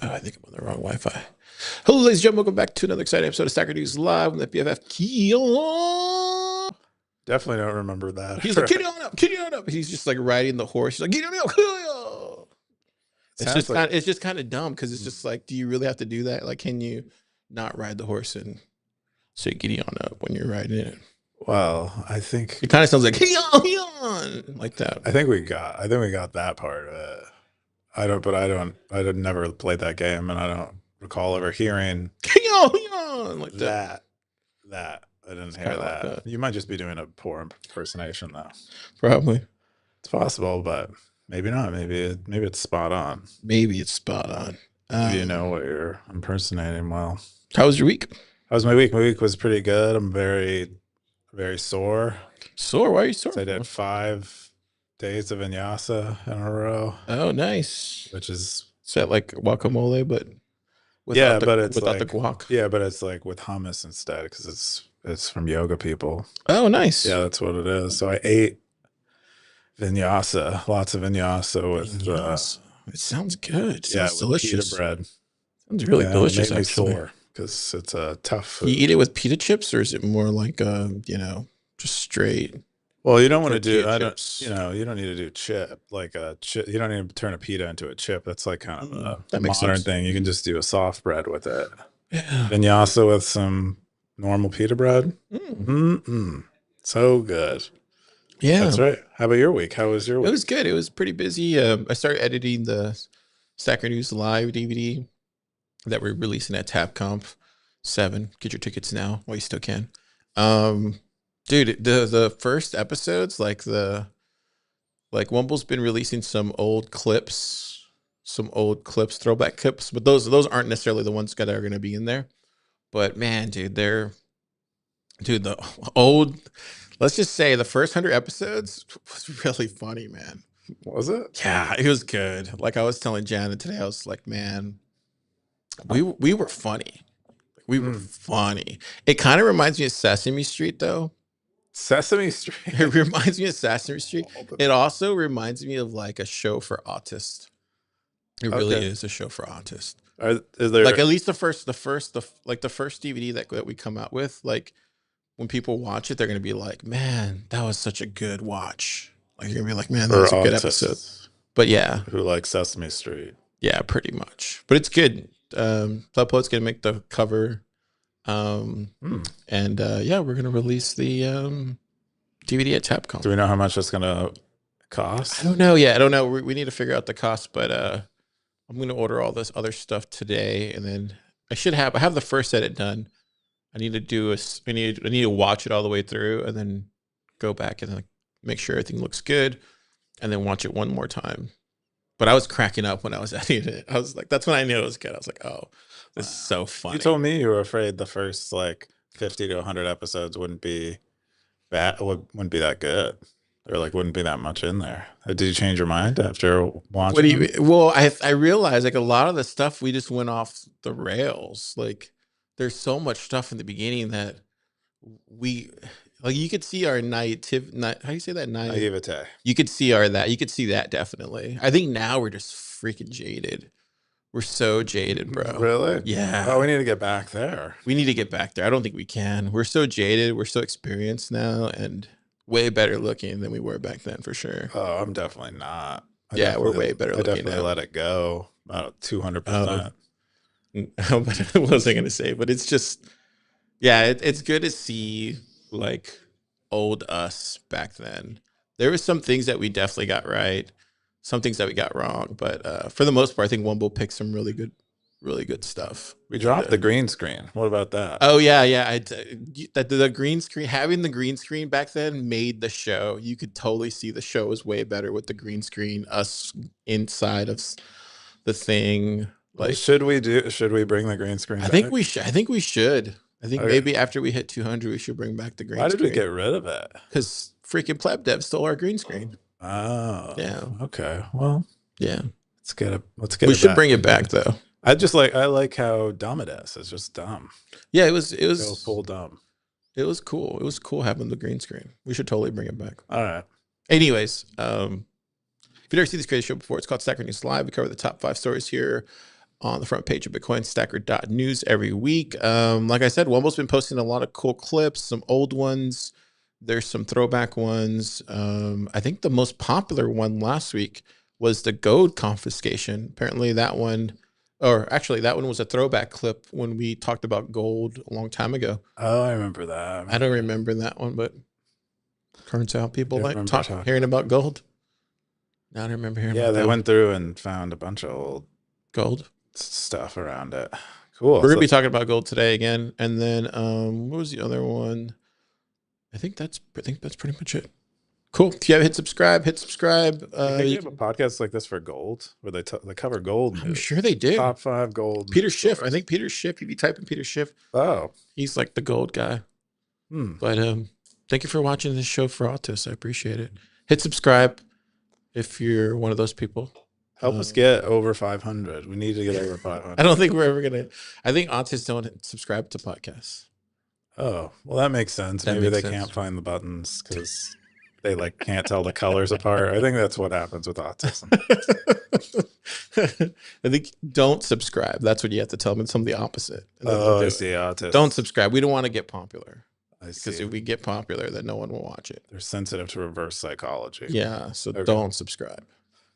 Oh, I think I'm on the wrong Wi-Fi. Hello, ladies and gentlemen. Welcome back to another exciting episode of Stacker.News Live with the BFF Keyan. Definitely don't remember that. He's like, get on up. He's just like riding the horse. He's like, get on up. It's just kind of dumb because it's just like, do you really have to do that? Like, can you not ride the horse and say get on up when you're riding it? Well, I think it kind of sounds like Keyan, like that. I think we got that part of it. I never played that game, and I don't recall ever hearing Keyan like that. I didn't hear that. Like that. You might just be doing a poor impersonation, though. Probably. It's possible, but maybe not. Maybe it's spot on. Maybe it's spot on. Maybe you know what you're impersonating well. How was your week? How was my week? My week was pretty good. I'm very, very sore. Sore? Why are you sore? So I did 5 days of vinyasa in a row. Oh, nice. Which is that like guacamole, but without the guac. Yeah, but it's like with hummus instead because it's from yoga people. Oh, nice. Yeah, that's what it is. So I ate vinyasa, lots of vinyasa with. It sounds good. It sounds delicious. Pita bread. Sounds really delicious. It made me sore because it's a tough food. You eat it with pita chips, or is it more like just straight? Well, you don't want to do. You don't need to do chip like a chip. You don't need to turn a pita into a chip. That's like kind of a modern thing. You can just do a soft bread with it. Yeah. Vinyasa with some normal pita bread. So good. Yeah, that's right. How about your week? How was your week? It was good. It was pretty busy. I started editing the Stacker.News Live DVD that we're releasing at TapConf 7. Get your tickets now while you still can. Dude, the first episodes, like Wumble's been releasing some old clips, throwback clips, but those aren't necessarily the ones that are going to be in there. But man, dude, let's just say the first 100 episodes was really funny, man. Was it? Yeah, it was good. Like I was telling Janet today, I was like, man, we were funny. We were funny. It kind of reminds me of Sesame Street, though. Sesame Street. It reminds me of Sesame Street. It also reminds me of like a show for autists. It really is a show for autists. Is there like at least the first DVD that we come out with, like when people watch it, they're gonna be like, man, that was such a good watch. Like you're gonna be like, man, that was a good episode. But yeah. Who like Sesame Street. Yeah, pretty much. But it's good. Plebpoet's gonna make the cover. And we're gonna release the DVD at TapConf. Do we know how much it's gonna cost? I don't know yet. I don't know. We need to figure out the cost, but I'm gonna order all this other stuff today, and then I have the first edit done. I need to watch it all the way through, and then go back and make sure everything looks good, and then watch it one more time. But I was cracking up when I was editing it. I was like, that's when I knew it was good. I was like, oh, this is so funny. You told me you were afraid the first like 50 to 100 episodes wouldn't be that good. Or like wouldn't be that much in there. Did you change your mind after watching? Well, I realized like a lot of the stuff we just went off the rails. Like there's so much stuff in the beginning that you could see our how do you say that? Naivete. You could see that definitely. I think now we're just freaking jaded. We're so jaded, bro. Really? Yeah. Oh, we need to get back there. We need to get back there. I don't think we can. We're so jaded. We're so experienced now and way better looking than we were back then for sure. Oh, I'm definitely not. We're way better looking. I definitely let it go about 200%. What was I going to say? But it's just, it's good to see like old us back then. There was some things that we definitely got right, some things that we got wrong, but for the most part, I think Wumble picked some really good stuff. We dropped the green screen. What about that? Oh yeah. The green screen, having the green screen back then made the show. You could totally see the show was way better with the green screen, us inside of the thing. Like, should we bring the green screen back? I think we should. I think maybe after we hit 200, we should bring back the green screen. Why did we get rid of it? Because freaking Pleb Dev stole our green screen. Oh. Yeah. Okay. Well. Yeah. Let's get it. We should bring it back though. I like how dumb it is. It's just dumb. Yeah, it was full dumb. It was cool. It was cool having the green screen. We should totally bring it back. All right. Anyways, if you've never seen this crazy show before, it's called Stacker.News Live. We cover the top 5 stories here on the front page of Bitcoin Stacker.News every week. Like I said, Womble's been posting a lot of cool clips, some old ones. There's some throwback ones. I think the most popular one last week was the gold confiscation. Apparently that one, or actually that one was a throwback clip when we talked about gold a long time ago. Oh, I remember that. I don't remember that one, but turns out people like hearing about gold. I don't remember hearing about that. Yeah, they went through and found a bunch of old gold stuff around it. Cool. We're gonna be talking about gold today again, and then what was the other one? I think that's pretty much it. Cool. If you haven't hit subscribe. You think they have a podcast like this for gold, where they cover gold? I'm sure they do. Top 5 gold. Peter Schiff. I think Peter Schiff. If you type in Peter Schiff, he's like the gold guy. But thank you for watching this show for Autos. I appreciate it. Hit subscribe if you're one of those people. Help us get over 500. We need to get over 500. I don't think we're ever gonna. I think autists don't subscribe to podcasts. Oh, well, that makes sense. Maybe they can't find the buttons because they can't tell the colors apart. I think that's what happens with autism. I think don't subscribe. That's what you have to tell them. It's the opposite. Oh, I see. Autism. Don't subscribe. We don't want to get popular. Because if we get popular, then no one will watch it. They're sensitive to reverse psychology. Yeah, so don't subscribe.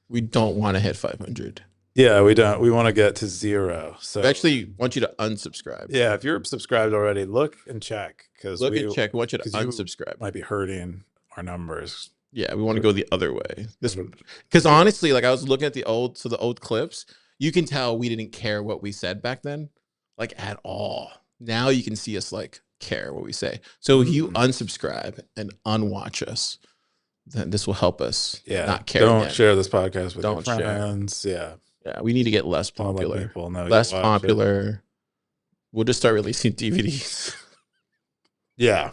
We don't want to hit 500. Yeah, we don't. We want to get to 0. So we actually want you to unsubscribe. Yeah, if you're subscribed already, look and check. We want you to unsubscribe. Might be hurting our numbers. Yeah, we want to go the other way. Because honestly, I was looking at the old clips. You can tell we didn't care what we said back then, at all. Now you can see us care what we say. So if you unsubscribe and unwatch us, then this will help us not care. Don't share this podcast with your friends. Yeah, we need to get less popular. People know less popular. We'll just start releasing DVDs. Yeah,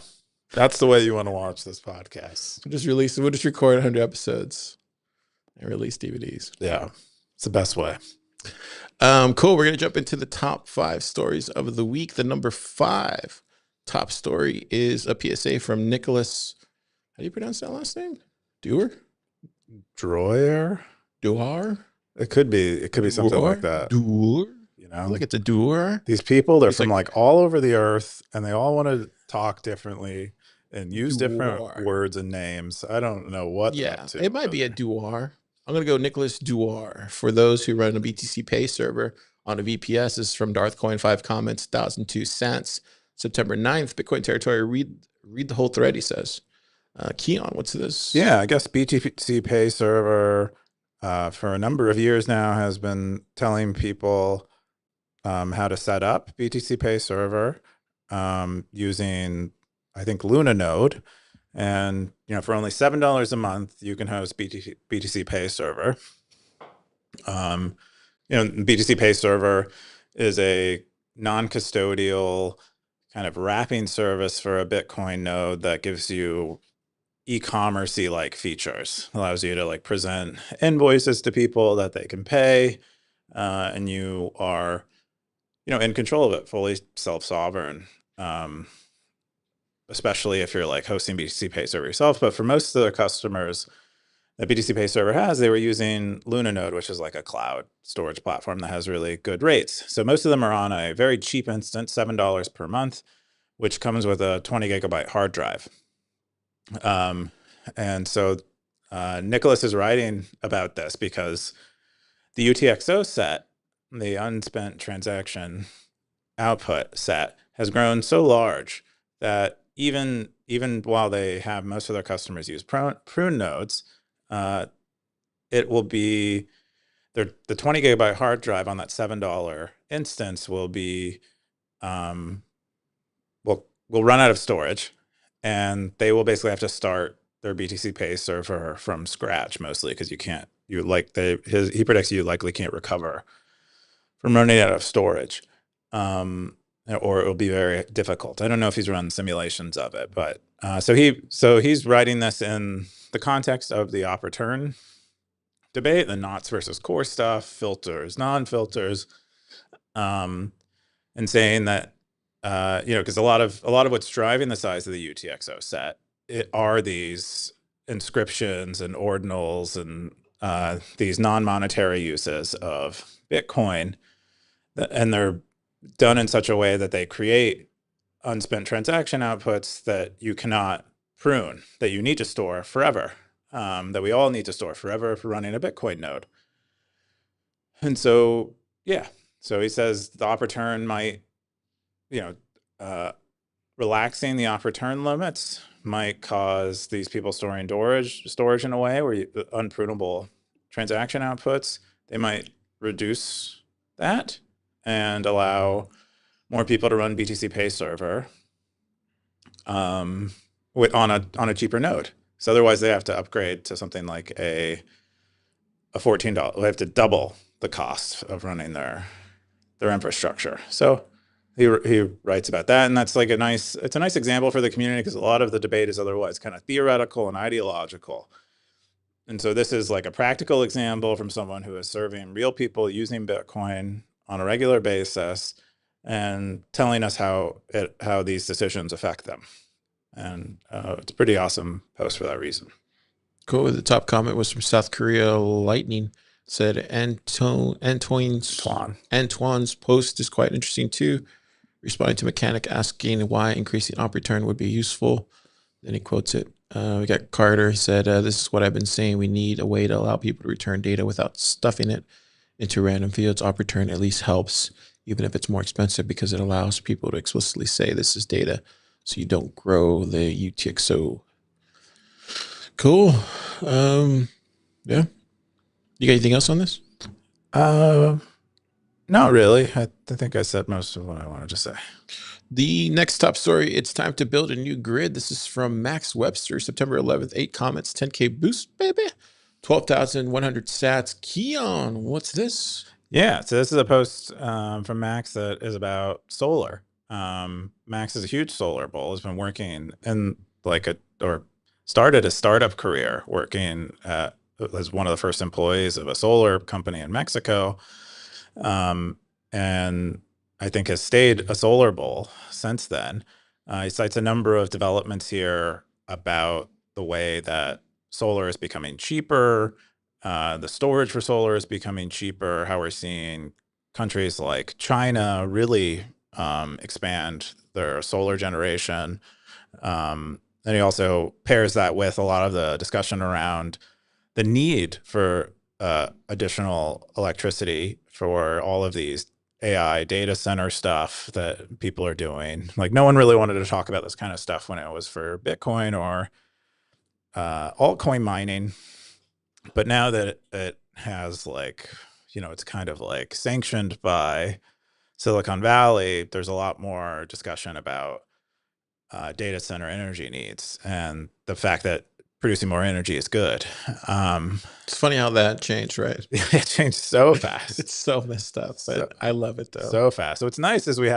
that's the way you want to watch this podcast. We'll just record 100 episodes and release DVDs. Yeah, it's the best way. Cool. We're gonna jump into the top 5 stories of the week. The number 5 top story is a PSA from Nicholas. How do you pronounce that last name? Dewar? Droyer? Dewar? It could be something like that. Dewar? It's a Dewar. These people, they're from all over the earth, and they all want to talk differently and use different words and names. I don't know what. Yeah, it might be a Dewar. I'm gonna go Nicholas Dewar. For those who run a BTC Pay server on a VPS, this is from Darthcoin. 5 comments, 1,002 cents. September 9th, Bitcoin territory. Read the whole thread, he says. Keyan, what's this? Yeah, I guess BTC Pay server for a number of years now has been telling people how to set up BTC Pay server using, I think, Luna node. And, for only $7 a month, you can host BTC Pay server. BTC Pay server is a non-custodial kind of wrapping service for a Bitcoin node that gives you e-commerce-y features. Allows you to present invoices to people that they can pay, and you are, in control of it, fully self-sovereign. Especially if you're hosting BTC Pay server yourself. But for most of the customers that BTC Pay server has, they were using Luna node, which is a cloud storage platform that has really good rates. So most of them are on a very cheap instance, $7 per month, which comes with a 20 gigabyte hard drive. And so Nicholas is writing about this because the UTXO set, the unspent transaction output set, has grown so large that even while they have most of their customers use prune nodes, it will be the 20 gigabyte hard drive on that $7 instance will be will run out of storage, and they will basically have to start their BTC Pay server from scratch, mostly because he predicts you likely can't recover from running out of storage. Or it will be very difficult. I don't know if he's run simulations of it, but so he's writing this in the context of the op return debate, the knots versus core stuff, filters, non-filters, and saying that because a lot of what's driving the size of the UTXO set are these inscriptions and ordinals and these non-monetary uses of Bitcoin. And they're done in such a way that they create unspent transaction outputs that you cannot prune, that you need to store forever, that we all need to store forever for running a Bitcoin node. And so, yeah, so he says the op return might, you know, relaxing the op return limits might cause these people storing storage in a way where unprunable transaction outputs, they might reduce that and allow more people to run BTC Pay server on a cheaper node. So otherwise they have to upgrade to something like a $14. They have to double the cost of running their infrastructure. So he writes about that, and that's like it's a nice example for the community because a lot of the debate is otherwise kind of theoretical and ideological. And so this is like a practical example from someone who is serving real people using Bitcoin on a regular basis and telling us how these decisions affect them. And it's a pretty awesome post for that reason. Cool. The top comment was from South Korea Lightning. Said Antoine's post is quite interesting too. Responding to Mechanic asking why increasing op return would be useful. Then he quotes it. We got Carter. He said, this is what I've been saying. We need a way to allow people to return data without stuffing it into random fields. Op return at least helps, even if it's more expensive, because it allows people to explicitly say this is data, so you don't grow the UTXO. Cool. Yeah. You got anything else on this? Not really. I think I said most of what I wanted to say. The next top story, it's time to build a new grid. This is from Max Webster, September 11th, 8 comments, 10K boost, baby. 12,100 sats. Keyan, what's this? Yeah, so this is a post from Max that is about solar. Max is a huge solar bull. Has been working in started a startup career working as one of the first employees of a solar company in Mexico. And I think has stayed a solar bull since then. He cites a number of developments here about the way that solar is becoming cheaper, the storage for solar is becoming cheaper, how we're seeing countries like China really expand their solar generation. And he also pairs that with a lot of the discussion around the need for additional electricity for all of these AI data center stuff that people are doing. Like no one really wanted to talk about this kind of stuff when it was for Bitcoin or altcoin mining. But now that it has it's kind of like sanctioned by Silicon Valley, there's a lot more discussion about data center energy needs and the fact that producing more energy is good. It's funny how that changed, right? It changed so fast. It's so messed up, but I love it though. So fast. So it's nice as we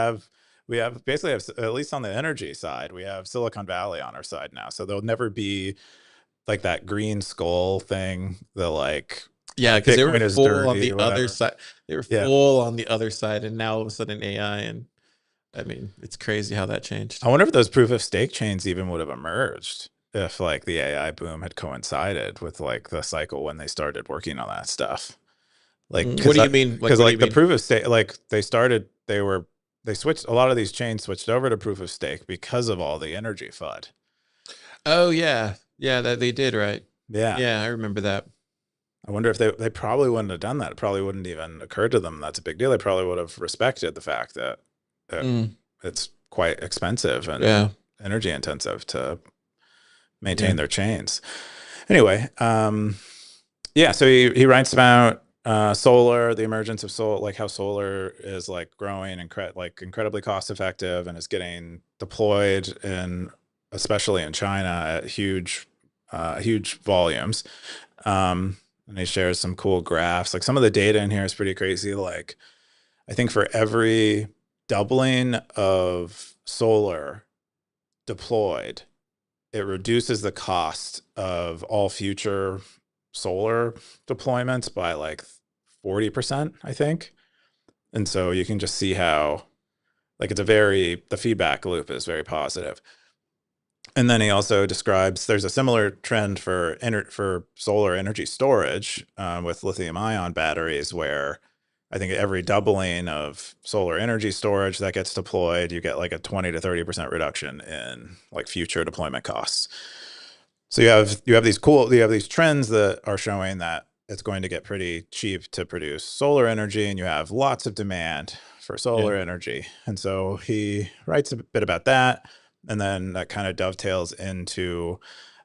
basically have, at least on the energy side, we have Silicon Valley on our side now. So there'll never be like that green skull thing. Yeah, because they were full on the other side. They were full on the other side, and now all of a sudden AI, and I mean, it's crazy how that changed. I wonder if those proof of stake chains even would have emerged if the AI boom had coincided with the cycle when they started working on that stuff. What do you mean? Because the proof of stake, they switched, a lot of these chains switched over to proof of stake because of all the energy FUD. Oh yeah. Yeah, that they did, right? Yeah. Yeah, I remember that. I wonder if they probably wouldn't have done that. It probably wouldn't even occur to them that's a big deal. They probably would have respected the fact that it's quite expensive and energy intensive to maintain their chains. Anyway, so he writes about solar, the emergence of solar, like how solar is growing and incredibly cost effective and is getting deployed especially in China at huge volumes. And he shares some cool graphs. Some of the data in here is pretty crazy. I think for every doubling of solar deployed, it reduces the cost of all future solar deployments by 40%, I think. And so you can just see how the feedback loop is very positive. And then he also describes there's a similar trend for solar energy storage with lithium ion batteries where I think every doubling of solar energy storage that gets deployed, you get like a 20 to 30% reduction in like future deployment costs. So you have these trends that are showing that it's going to get pretty cheap to produce solar energy, and you have lots of demand for Yeah. solar energy. And so he writes a bit about that, and then that kind of dovetails into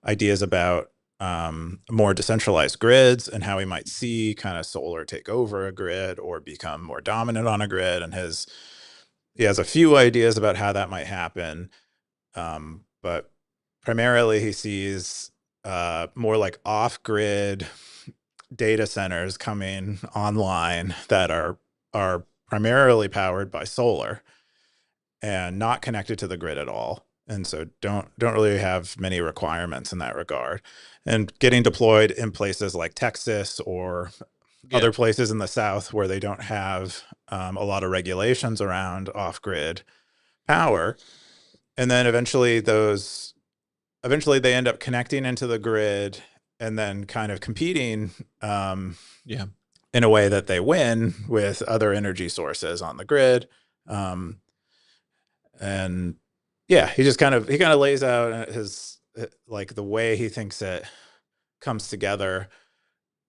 ideas about more decentralized grids and how we might see kind of solar take over a grid or become more dominant on a grid. And he has a few ideas about how that might happen, but primarily he sees more like off-grid data centers coming online that are primarily powered by solar and not connected to the grid at all, and so don't really have many requirements in that regard, and getting deployed in places like Texas or Yeah. other places in the South where they don't have a lot of regulations around off-grid power. And then eventually they end up connecting into the grid and then kind of competing Yeah. in a way that they win with other energy sources on the grid. Um, and yeah, he kind of lays out his like the way he thinks it comes together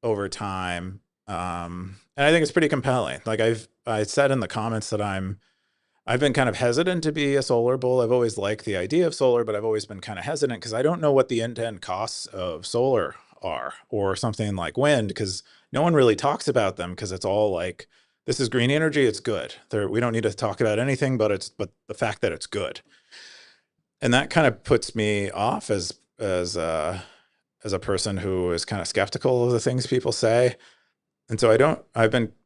over time. And I think it's pretty compelling. Like I said in the comments that I've been kind of hesitant to be a solar bull. I've always liked the idea of solar, but I've always been kind of hesitant because I don't know what the end-to-end costs of solar are, or something like wind, because no one really talks about them, because it's all like, this is green energy, it's good. We don't need to talk about anything but the fact that it's good. And that kind of puts me off as a person who is kind of skeptical of the things people say. And so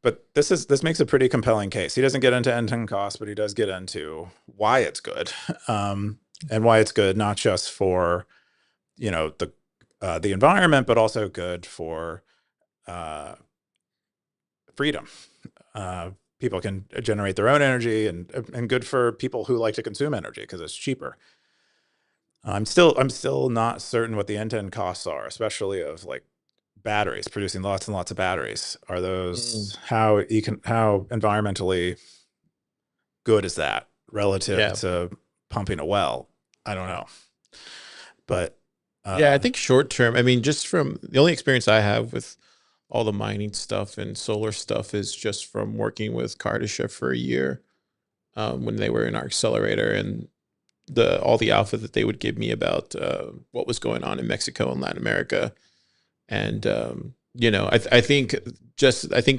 but this makes a pretty compelling case. He doesn't get into end-to-end costs, but he does get into why it's good, and why it's good not just for the environment, but also good for freedom. People can generate their own energy, and good for people who like to consume energy because it's cheaper. I'm still not certain what the end-to-end costs are, especially of like batteries, producing lots and lots of batteries. Are Mm. those how environmentally good is that relative Yeah. to pumping a well? I don't know, but Yeah, I think short term, I mean, just from the only experience I have with all the mining stuff and solar stuff is just from working with Kardashev for a year, when they were in our accelerator, and the all the alpha that they would give me about what was going on in Mexico and Latin America. And I think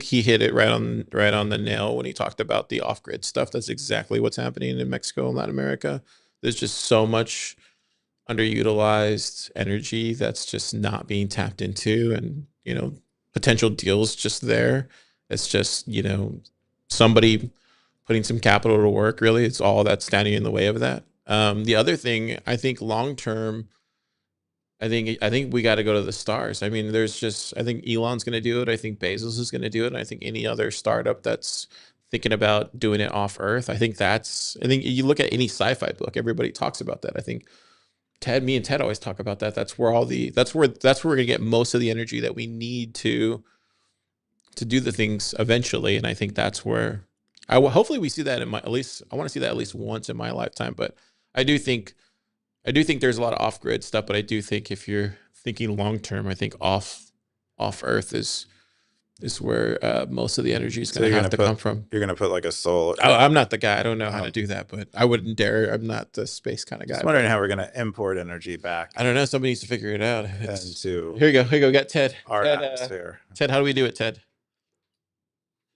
he hit it right on the nail when he talked about the off grid stuff. That's exactly what's happening in Mexico and Latin America. There's just so much underutilized energy that's just not being tapped into, and potential deals just there. It's just somebody putting some capital to work. Really, it's all that's standing in the way of that. The other thing, I think long term, I think we got to go to the stars. I mean, I think Elon's going to do it. I think Bezos is going to do it. And I think any other startup that's thinking about doing it off Earth, I think you look at any sci-fi book, everybody talks about that. I think me and Ted always talk about that. That's where we're going to get most of the energy that we need to do the things eventually. And I think that's where hopefully we see that at least I want to see that at least once in my lifetime. But I do think I do think there's a lot of off grid stuff, but I do think if you're thinking long term, I think off Earth is where most of the energy is so going to have to come from. you're gonna put like a solar. I'm not the guy. I don't know how to do that, but I wouldn't dare. I'm not the space kind of guy. Just wondering how we're gonna import energy back I don't know. Somebody needs to figure it out. into Here you go. Here you go. We got Ted. our Ted. atmosphere. Ted, how do we do it, Ted?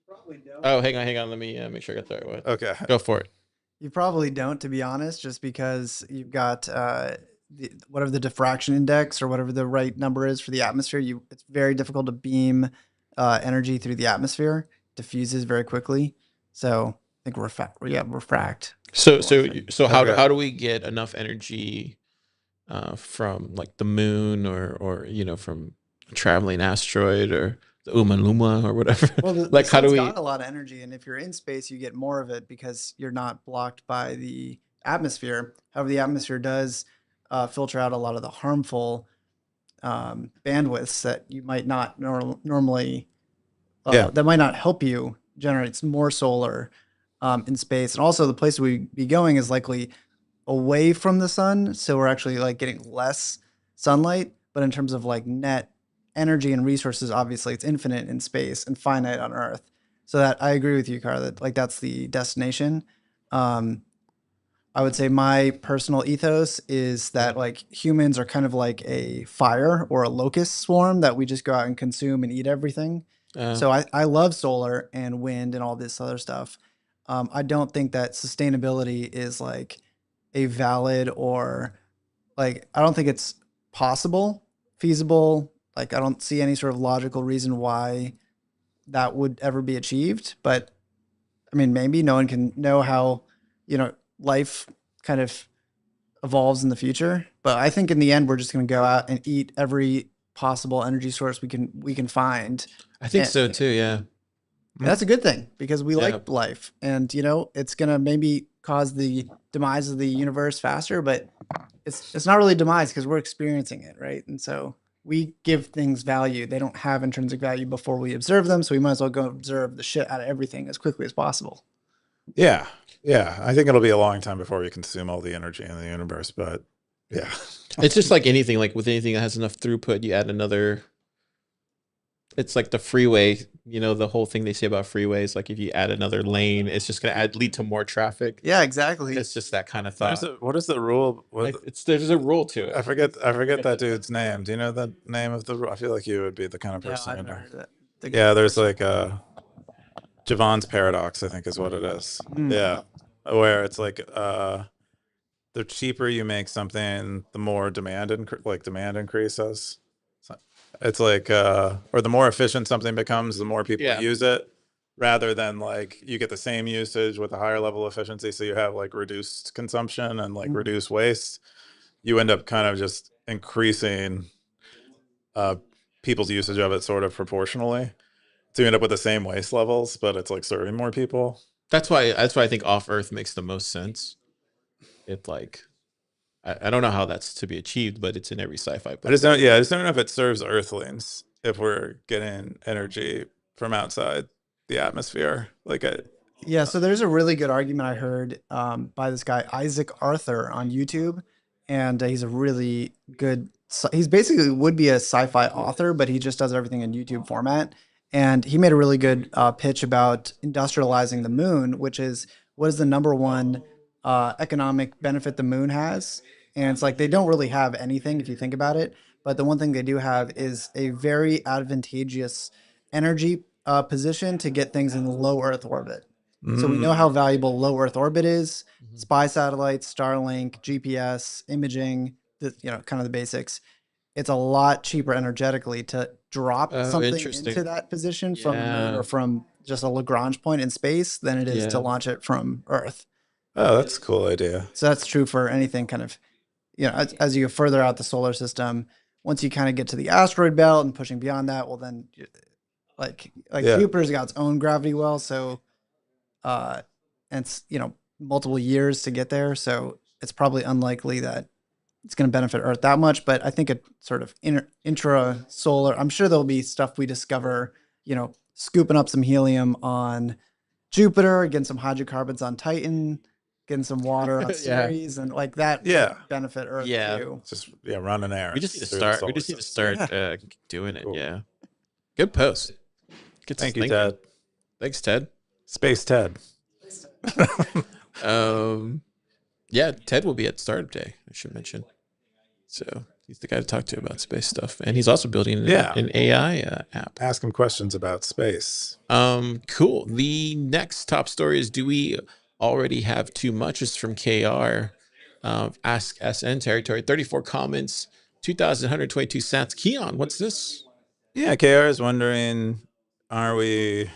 Probably don't. Oh, hang on. Let me make sure I got the right one. Okay. Go for it. You probably don't, to be honest, just because you've got whatever the diffraction index or whatever the right number is for the atmosphere. It's very difficult to beam energy through the atmosphere. Diffuses very quickly. So I think refract. So Okay. how do we get enough energy from like the moon, or from a traveling asteroid, or the Luma or whatever? Well, Like the how do sun's we? got a lot of energy, and if you're in space, you get more of it because you're not blocked by the atmosphere. However, the atmosphere does filter out a lot of the harmful bandwidths that you might not normally Yeah. that might not help you generates more solar in space. And also the place we'd be going is likely away from the sun. So we're actually like getting less sunlight. But in terms of like net energy and resources, obviously it's infinite in space and finite on Earth. So that I agree with you, Carl, that like that's the destination. Um, I would say my personal ethos is that like humans are kind of like a fire or a locust swarm that we just go out and consume and eat everything. So I love solar and wind and all this other stuff. I don't think that sustainability is like a valid or like I don't think it's possible, feasible. Like I don't see any sort of logical reason why that would ever be achieved. But I mean, maybe no one can know how, life kind of evolves in the future. But I think in the end, we're just going to go out and eat every possible energy source we can find. I think And, so too. Yeah. and that's a good thing because we Yeah. like life, and it's going to maybe cause the demise of the universe faster, but it's not really demise because we're experiencing it, right? And so we give things value. They don't have intrinsic value before we observe them, so we might as well go observe the shit out of everything as quickly as possible. Yeah. Yeah. I think it'll be a long time before we consume all the energy in the universe, but yeah. It's just like anything, like with anything that has enough throughput, you add another. It's like the freeway, the whole thing they say about freeways, like if you add another lane, it's just going to lead to more traffic. Yeah, exactly. It's just that kind of thought. What is the rule? There's a rule to it. I forget that dude's name. Do you know the name of the rule? I feel like you would be the kind of Yeah, person I've who never know. heard that. Yeah, there's like Javon's paradox, I think is what it is. Yeah. Where it's like the cheaper you make something, the more demand increases. So it's like or the more efficient something becomes, the more people use it, rather than like you get the same usage with a higher level of efficiency, so you have like reduced consumption and like reduced waste. You end up kind of just increasing people's usage of it sort of proportionally. So you end up with the same waste levels, but it's like serving more people. That's why I think off Earth makes the most sense. It like I don't know how that's to be achieved, but it's in every sci-fi book. I just don't know if it serves Earthlings if we're getting energy from outside the atmosphere. Yeah, so there's a really good argument I heard by this guy Isaac Arthur on YouTube, and he's a really good. He's basically would be a sci-fi author, but he just does everything in YouTube format. And he made a really good pitch about industrializing the moon, which is what is the number one economic benefit the moon has. And it's like they don't really have anything if you think about it, but the one thing they do have is a very advantageous energy position to get things in low Earth orbit. So we know how valuable low Earth orbit is. Spy satellites, Starlink, GPS, imaging, kind of the basics. It's a lot cheaper energetically to drop something into that position from the moon or from just a Lagrange point in space than it is to launch it from Earth. Oh, that's a cool idea. So that's true for anything kind of, as you go further out the solar system, once you kind of get to the asteroid belt and pushing beyond that, well, then like Jupiter's got its own gravity well. So, and it's, multiple years to get there. So it's probably unlikely that it's going to benefit Earth that much, but I think it sort of intra solar, I'm sure there'll be stuff we discover, scooping up some helium on Jupiter, getting some hydrocarbons on Titan, getting some water on Ceres, and like that benefit Earth too. Just run an errand. We just need to start. Doing it. Cool. Yeah. Good post. Good. Thank you, Ted. Thanks, Ted. Space Ted. Yeah, Ted will be at Startup Day, I should mention. So he's the guy to talk to about space stuff. And he's also building an AI app. Ask him questions about space. Cool. The next top story is, do we already have too much? It's from KR. Ask SN territory. 34 comments, 2,122 sats. Keyan, what's this? Yeah, KR is wondering, are we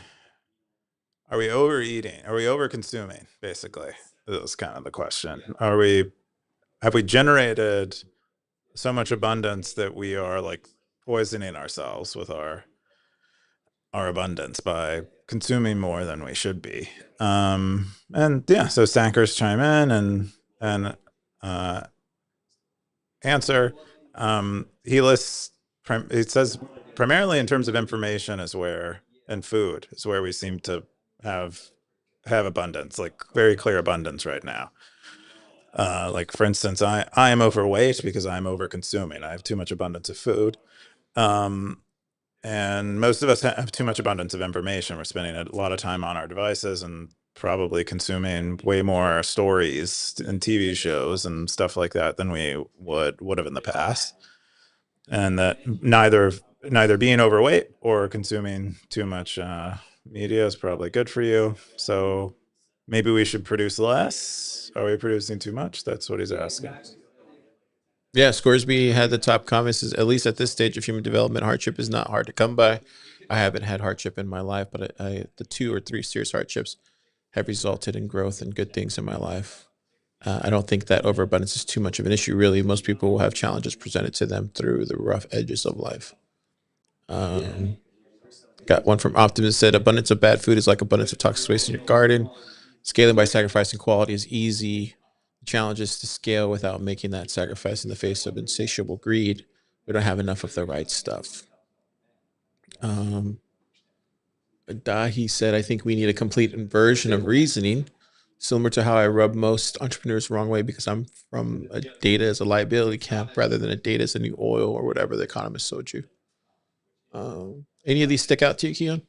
overeating? Are we over consuming? Basically, is kind of the question. Have we generated so much abundance that we are like poisoning ourselves with our abundance by consuming more than we should be? So Stackers chime in and answer. He lists. It says primarily in terms of information and food is where we seem to have abundance, like very clear abundance right now. Like for instance, I am overweight because I'm over consuming. I have too much abundance of food. Um, and most of us have too much abundance of information. We're spending a lot of time on our devices and probably consuming way more stories and TV shows and stuff like that than we would have in the past. And that neither being overweight or consuming too much media is probably good for you. So maybe we should produce less. Are we producing too much? That's what he's asking. Yeah, Scoresby had the top comments. Is, at least at this stage of human development, hardship is not hard to come by. I haven't had hardship in my life, but the 2 or 3 serious hardships have resulted in growth and good things in my life. I don't think that overabundance is too much of an issue, really. Most people will have challenges presented to them through the rough edges of life. Got one from Optimus said, abundance of bad food is like abundance of toxic waste in your garden. Scaling by sacrificing quality is easy. The challenge is to scale without making that sacrifice in the face of insatiable greed. We don't have enough of the right stuff. Dahi said, I think we need a complete inversion of reasoning, similar to how I rub most entrepreneurs the wrong way because I'm from a data as a liability camp rather than a data as a new oil or whatever the economist sold you. Any of these stick out to you, Keyan?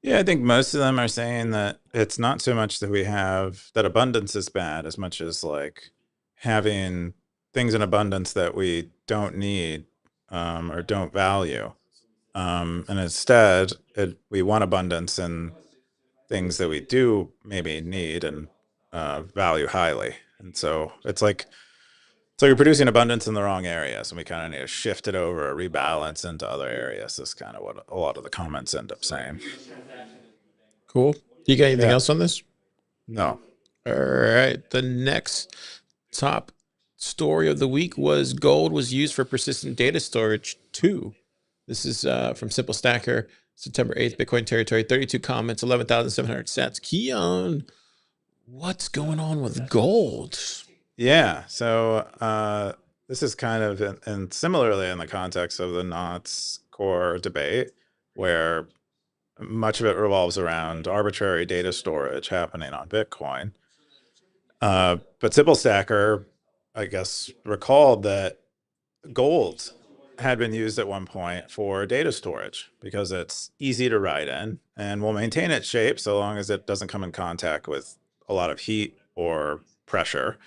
Yeah, I think most of them are saying that it's not so much that we have that abundance is bad as much as like having things in abundance that we don't need or don't value. And instead, we want abundance in things that we do maybe need and value highly. And so you're producing abundance in the wrong areas, and we kind of need to shift it over or rebalance into other areas. That's kind of what a lot of the comments end up saying. Cool. You got anything Yeah. else on this? No. All right. The next top story of the week was gold was used for persistent data storage too. This is from Simple Stacker, September 8th, Bitcoin territory, 32 comments, 11,700 sats. Keyan, what's going on with gold? Yeah. So this is kind of, and similarly in the context of the Knott's core debate, where much of it revolves around arbitrary data storage happening on Bitcoin. But Simple Stacker, I guess, recalled that gold had been used at one point for data storage because it's easy to write in and will maintain its shape so long as it doesn't come in contact with a lot of heat or pressure.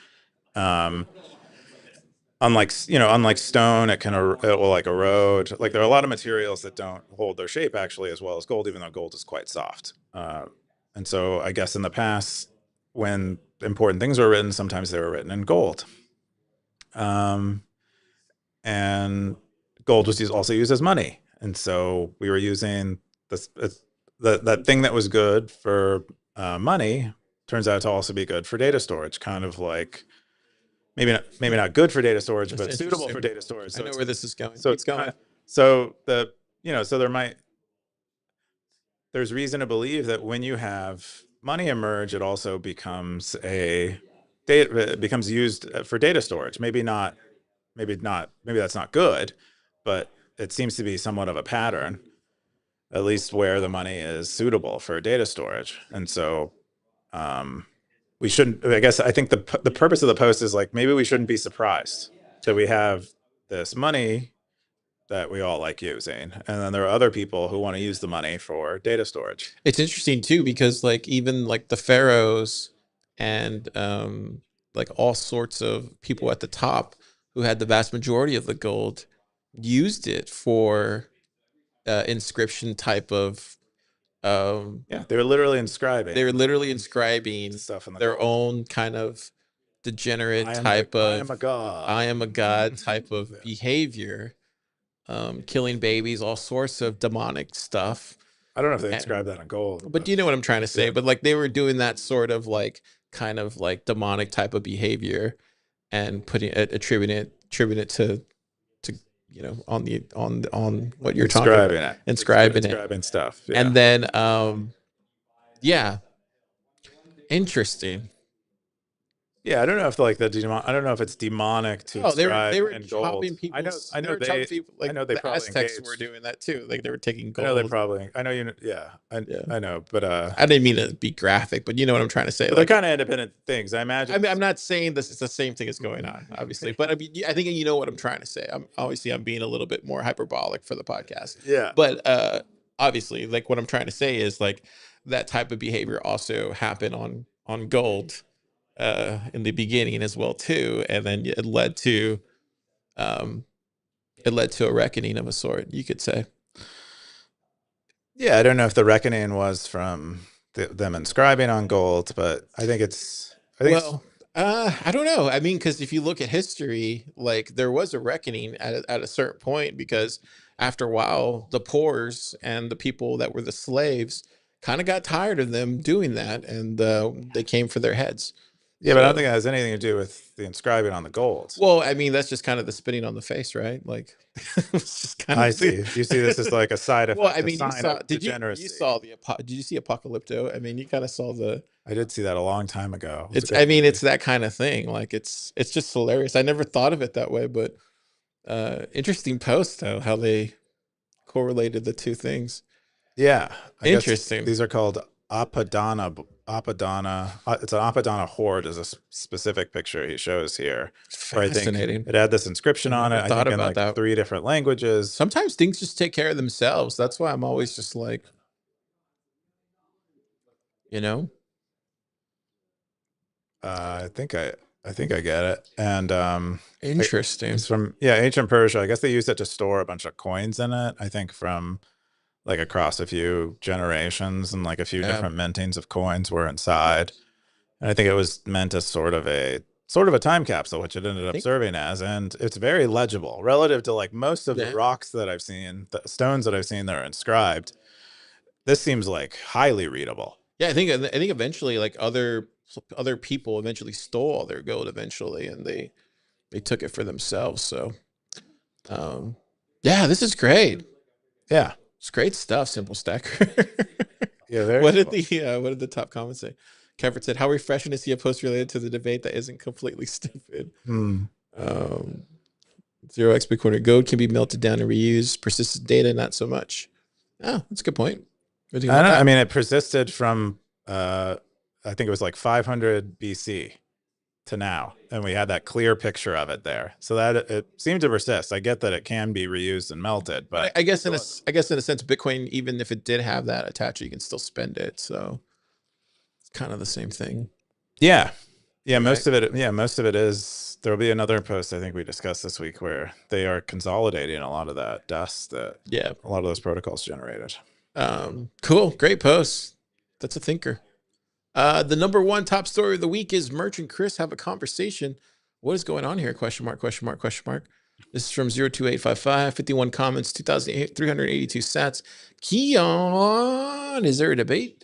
Unlike stone, it will like erode. Like there are a lot of materials that don't hold their shape actually as well as gold, even though gold is quite soft. And so I guess in the past, when important things were written, sometimes they were written in gold. And gold was also used as money. And so we were using that thing that was good for money turns out to also be good for data storage, kind of like maybe not good for data storage, but suitable for data storage. So I know where this is going. So it's going. So there's reason to believe that when you have money emerge, it also becomes used for data storage. Maybe that's not good, but it seems to be somewhat of a pattern, at least where the money is suitable for data storage. And so we shouldn't, I guess, I think the purpose of the post is like, maybe we shouldn't be surprised that we have this money that we all like using. And then there are other people who want to use the money for data storage. It's interesting too, because like even like the pharaohs and like all sorts of people at the top who had the vast majority of the gold used it for inscription type of they were literally inscribing. They were literally inscribing stuff in their own kind of degenerate type of I am a god. I am a god type of behavior, killing babies, all sorts of demonic stuff. I don't know if they inscribed that in gold, but you know what I'm trying to say. Yeah. But like they were doing that sort of like kind of like demonic type of behavior and attributing it to on what you're talking about, inscribing stuff, yeah. And then yeah, interesting. Yeah, I don't know if like I don't know if it's demonic to Oh, inscribe they were in gold. chopping people's. I They know were chopping people. I Like know they the probably Aztecs were engaged. doing that too. Like they were taking I know they gold. probably. I know you. Yeah, Yeah, I know, but I didn't mean to be graphic, but you know what I'm trying to say. they're Like, kind of independent things. I imagine. I mean, I'm not saying this is the same thing as going on, obviously, but I mean, I think you know what I'm trying to say. I'm being a little bit more hyperbolic for the podcast, Yeah. but obviously, like what I'm trying to say is like that type of behavior also happened on gold in the beginning as well too, and then um, it led to a reckoning of a sort, you could say. Yeah, I don't know if the reckoning was from them inscribing on gold, but I think it's. I think it's. Well, I don't know. I mean, because if you look at history, like there was a reckoning at a certain point, because after a while, the poors and the people that were the slaves kind of got tired of them doing that, and they came for their heads. Yeah, but I don't think So, it has anything to do with the inscribing on the gold. well, I mean, that's just kind of the spitting on the face, right? Like, it's just kind I of see. You see this as like a side well, I effect, a mean, you sign saw, of you degeneracy. saw did you see Apocalypto? I mean, you kind of saw the, I did see that a long time ago. It was a it's, good I mean, movie. it's that kind of thing. Like, it's just hilarious. I never thought of it that way, but interesting post though, how they correlated the two things. Yeah, I guess Interesting. these are called Apadana. Apadana. It's an Apadana horde is a specific picture he shows here, where I think Fascinating. it had this I inscription on never it. I thought think in about like that. 3 different languages. Sometimes things just take care of themselves. That's why I'm always just like, you know, I think I get it. And interesting. it's from ancient Persia. I guess they used it to store a bunch of coins in it. I think from like across a few generations, and like a few Yeah. different mintings of coins were inside. And I think it was meant as sort of a time capsule, which it ended I up think, serving as. And it's very legible relative to like most of the yeah. rocks that I've seen, the stones that I've seen that are inscribed. This seems like highly readable. Yeah, I think eventually like other people eventually stole all their gold eventually, and they took it for themselves. So um yeah, this is great. Yeah. It's great stuff, Simple Stacker. Yeah, very cool. What did the top comments say? Kevin said, "How refreshing to see a post related to the debate that isn't completely stupid." Hmm. Um, Zero X Bitcoiner gold can be melted down and reused. Persistent data, not so much. Oh, that's a good point. What do you think I about don't. I that? mean, it persisted from I think it was like 500 BC to now, and we had that clear picture of it there. So that it seemed to persist. I get that it can be reused and melted, But but I guess I guess in a sense, Bitcoin, even if it did have that attached, you can still spend it. So it's kind of the same thing, yeah, right? most of it is. There'll be another post I think we discussed this week where they are consolidating a lot of that dust that Yeah. a lot of those protocols generated. Cool. Great post. That's a thinker. The number one top story of the week is Merch and Chris have a conversation. What is going on here? Question mark, question mark, question mark. This is from 02855, 51 comments, 2,382 sats. Keyan, is there a debate?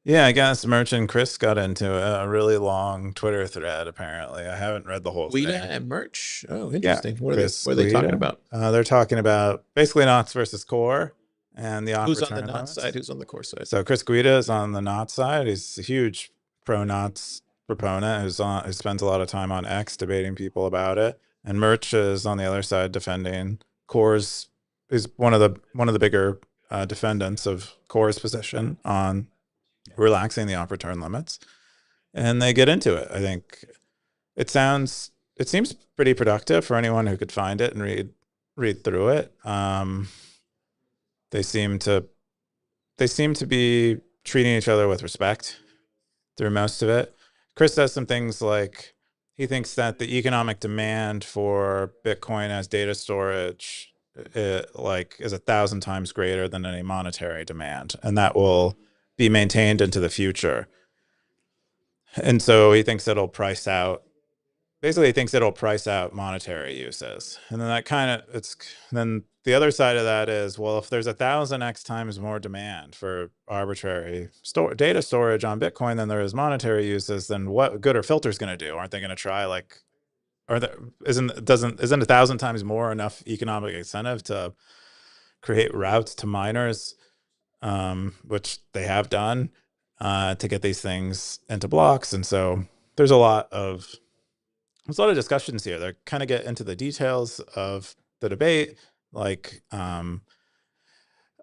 Yeah, I guess Merch and Chris got into a really long Twitter thread. Apparently, I haven't read the whole Guida thing. and Merch. Oh, Yeah, interesting. Chris What are they talking Guida. about? They're talking about basically knots versus core and the off Who's on the return not side? limits. Who's on the core side? So Chris Guida is on the knot side. He's a huge pro knots proponent who spends a lot of time on X debating people about it. And Merch is on the other side defending cores. Is one of the bigger defendants of core's position on relaxing the off return limits. And they get into it. I think it seems pretty productive for anyone who could find it and read through it. They seem to be treating each other with respect through most of it. Chris does some things like he thinks that the economic demand for Bitcoin as data storage is 1,000 times greater than any monetary demand, and that will be maintained into the future. And so he thinks it'll price out basically he thinks it'll price out monetary uses. And then then the other side of that is, well, if there's 1,000x times more demand for arbitrary data storage on Bitcoin than there is monetary uses, then what good are filters going to do? Aren't they going to try like, isn't 1,000 times more enough economic incentive to create routes to miners, which they have done, to get these things into blocks? And so there's a lot of discussions here that kind of get into the details of the debate, like some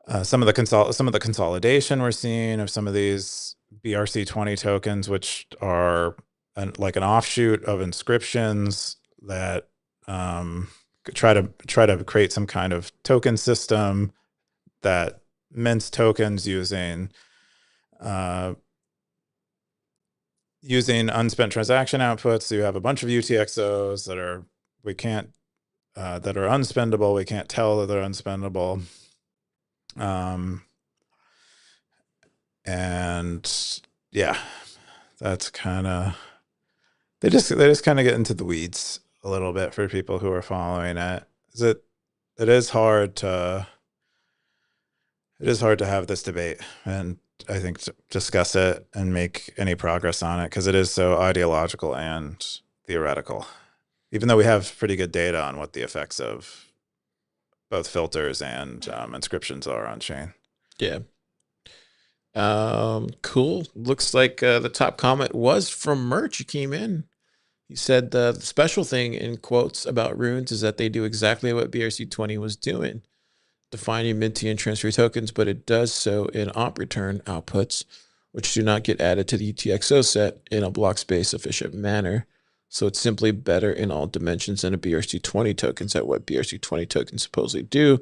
of the consolidation we're seeing of some of these BRC20 tokens, which are like an offshoot of inscriptions that try to create some kind of token system that mints tokens using unspent transaction outputs. So you have a bunch of UTXOs that are unspendable. We can't tell that they're unspendable. And yeah, that's kind of, they just kind of get into the weeds a little bit for people who are following it. It is hard to have this debate, and I think to discuss it and make any progress on it, because it is so ideological and theoretical, even though we have pretty good data on what the effects of both filters and inscriptions are on chain. Yeah. Cool. Looks like the top comment was from Merch. He came in. He said the special thing in quotes about runes is that they do exactly what BRC20 was doing, defining minting and transfer tokens, but it does so in op return outputs, which do not get added to the UTXO set in a block space efficient manner. So it's simply better in all dimensions than a BRC20 tokens at what BRC20 tokens supposedly do,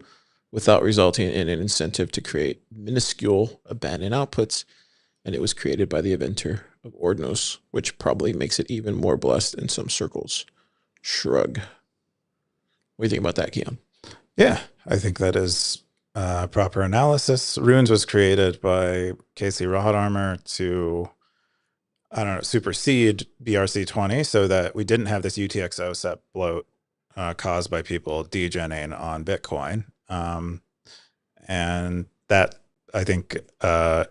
without resulting in an incentive to create minuscule abandoned outputs. And it was created by the inventor of Ordnos, which probably makes it even more blessed in some circles. Shrug. What do you think about that, Keyan? Yeah, I think that is proper analysis. Runes was created by Casey Rodarmer to, I don't know, supersede BRC20 so that we didn't have this UTXO set bloat caused by people degenning on Bitcoin. And that, I think,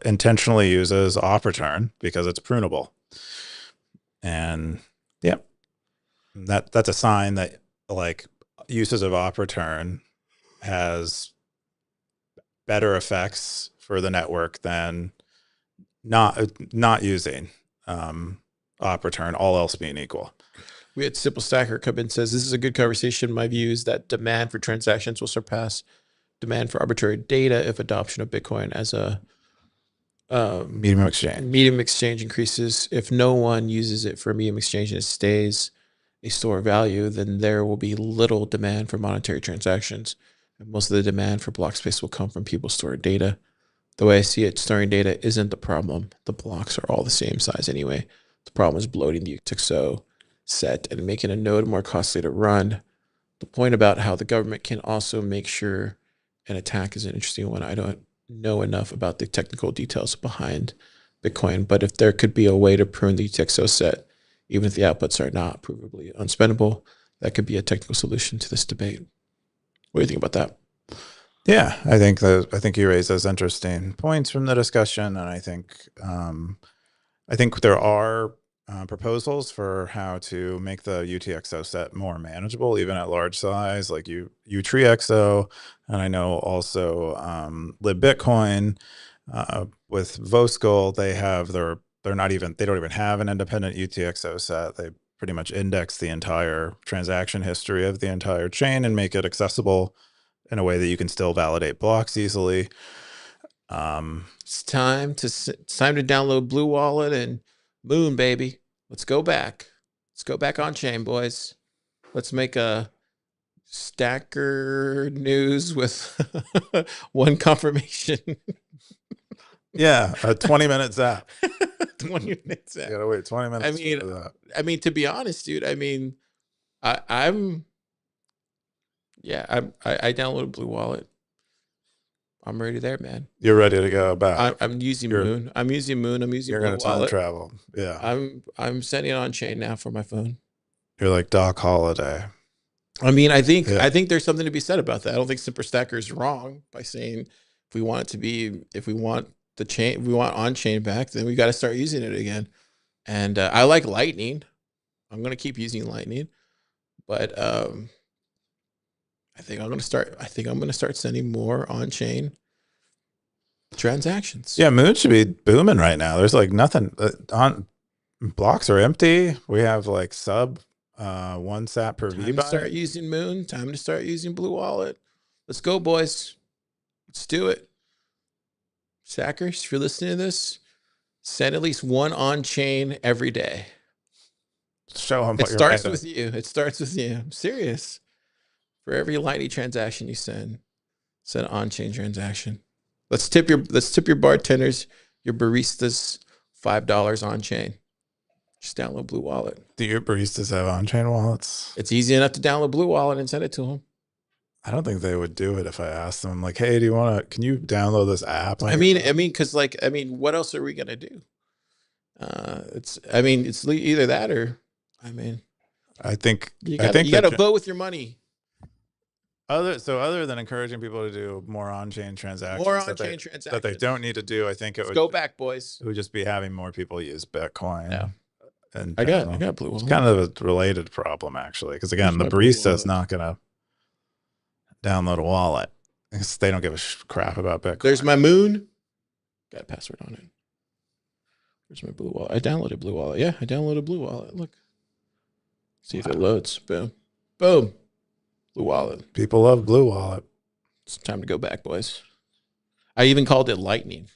intentionally uses op return because it's prunable. And yeah, that's a sign that like uses of op return has better effects for the network than not using op return, all else being equal. We had Simple Stacker come in and says, this is a good conversation. My view is that demand for transactions will surpass demand for arbitrary data if adoption of Bitcoin as a medium exchange increases. If no one uses it for medium exchange and it stays a store of value, then there will be little demand for monetary transactions. And most of the demand for block space will come from people storing data. The way I see it, storing data isn't the problem. The blocks are all the same size anyway. The problem is bloating the UTXO set and making a node more costly to run. The point about how the government can also make sure an attack is an interesting one. I don't know enough about the technical details behind Bitcoin, but if there could be a way to prune the UTXO set, even if the outputs are not provably unspendable, that could be a technical solution to this debate. What do you think about that? Yeah, I think you raised those interesting points from the discussion, and I think there are proposals for how to make the UTXO set more manageable, even at large size, like UTXO, and I know also LibBitcoin with Voskull, they don't even have an independent UTXO set. They pretty much index the entire transaction history of the entire chain and make it accessible in a way that you can still validate blocks easily. It's time to download Blue Wallet and Moon, baby. Let's go back. Let's go back on chain, boys. Let's make a Stacker.News with one confirmation. Yeah, a 20-minute zap. 20-minute zap. You gotta wait 20 minutes. I mean, to be honest, dude. I mean, I downloaded Blue Wallet. I'm ready there, man. You're ready to go back. I'm using Moon. I'm using Moon. I'm using You're Blue gonna time Wallet. travel. Yeah. I'm sending it on chain now for my phone. You're like Doc Holliday. I mean, I think there's something to be said about that. I don't think Super Stacker is wrong by saying if we want the chain, if we want on chain back, then we got to start using it again. And I like Lightning. I'm gonna keep using Lightning, but I think I'm gonna start sending more on chain transactions. Yeah, Moon should be booming right now. There's like nothing on Blocks are empty. We have like sub 1 sat per Time V to start buy. using Moon. Time to start using Blue Wallet. Let's go, boys. Let's do it. Stackers, if you're listening to this, send at least one on chain every day. Show them It what you're starts made with of. you. It starts with you. I'm serious. For every Lightning transaction you send an on-chain transaction. Let's tip your bartenders, your baristas, $5 on chain. Just download Blue Wallet. Do your baristas have on-chain wallets? It's easy enough to download Blue Wallet and send it to them. I don't think they would do it if I asked them, like, hey, can you download this app? I mean, because what else are we gonna do? It's either that or, I think you that gotta vote with your money. Other than encouraging people to do more on-chain transactions, that they don't need to do, I think Go back, boys. It would just be having more people use Bitcoin. Yeah. And I got Blue Wallet. It's kind of a related problem, actually, because again, the barista is not gonna download a wallet because they don't give a crap about Bitcoin. There's my Moon. Got a password on it. There's my Blue Wallet. I downloaded Blue Wallet. Yeah, I downloaded Blue Wallet. Look. See if it loads. Boom. Boom. Blue Wallet. People love Blue Wallet. It's time to go back, boys. I even called it Lightning.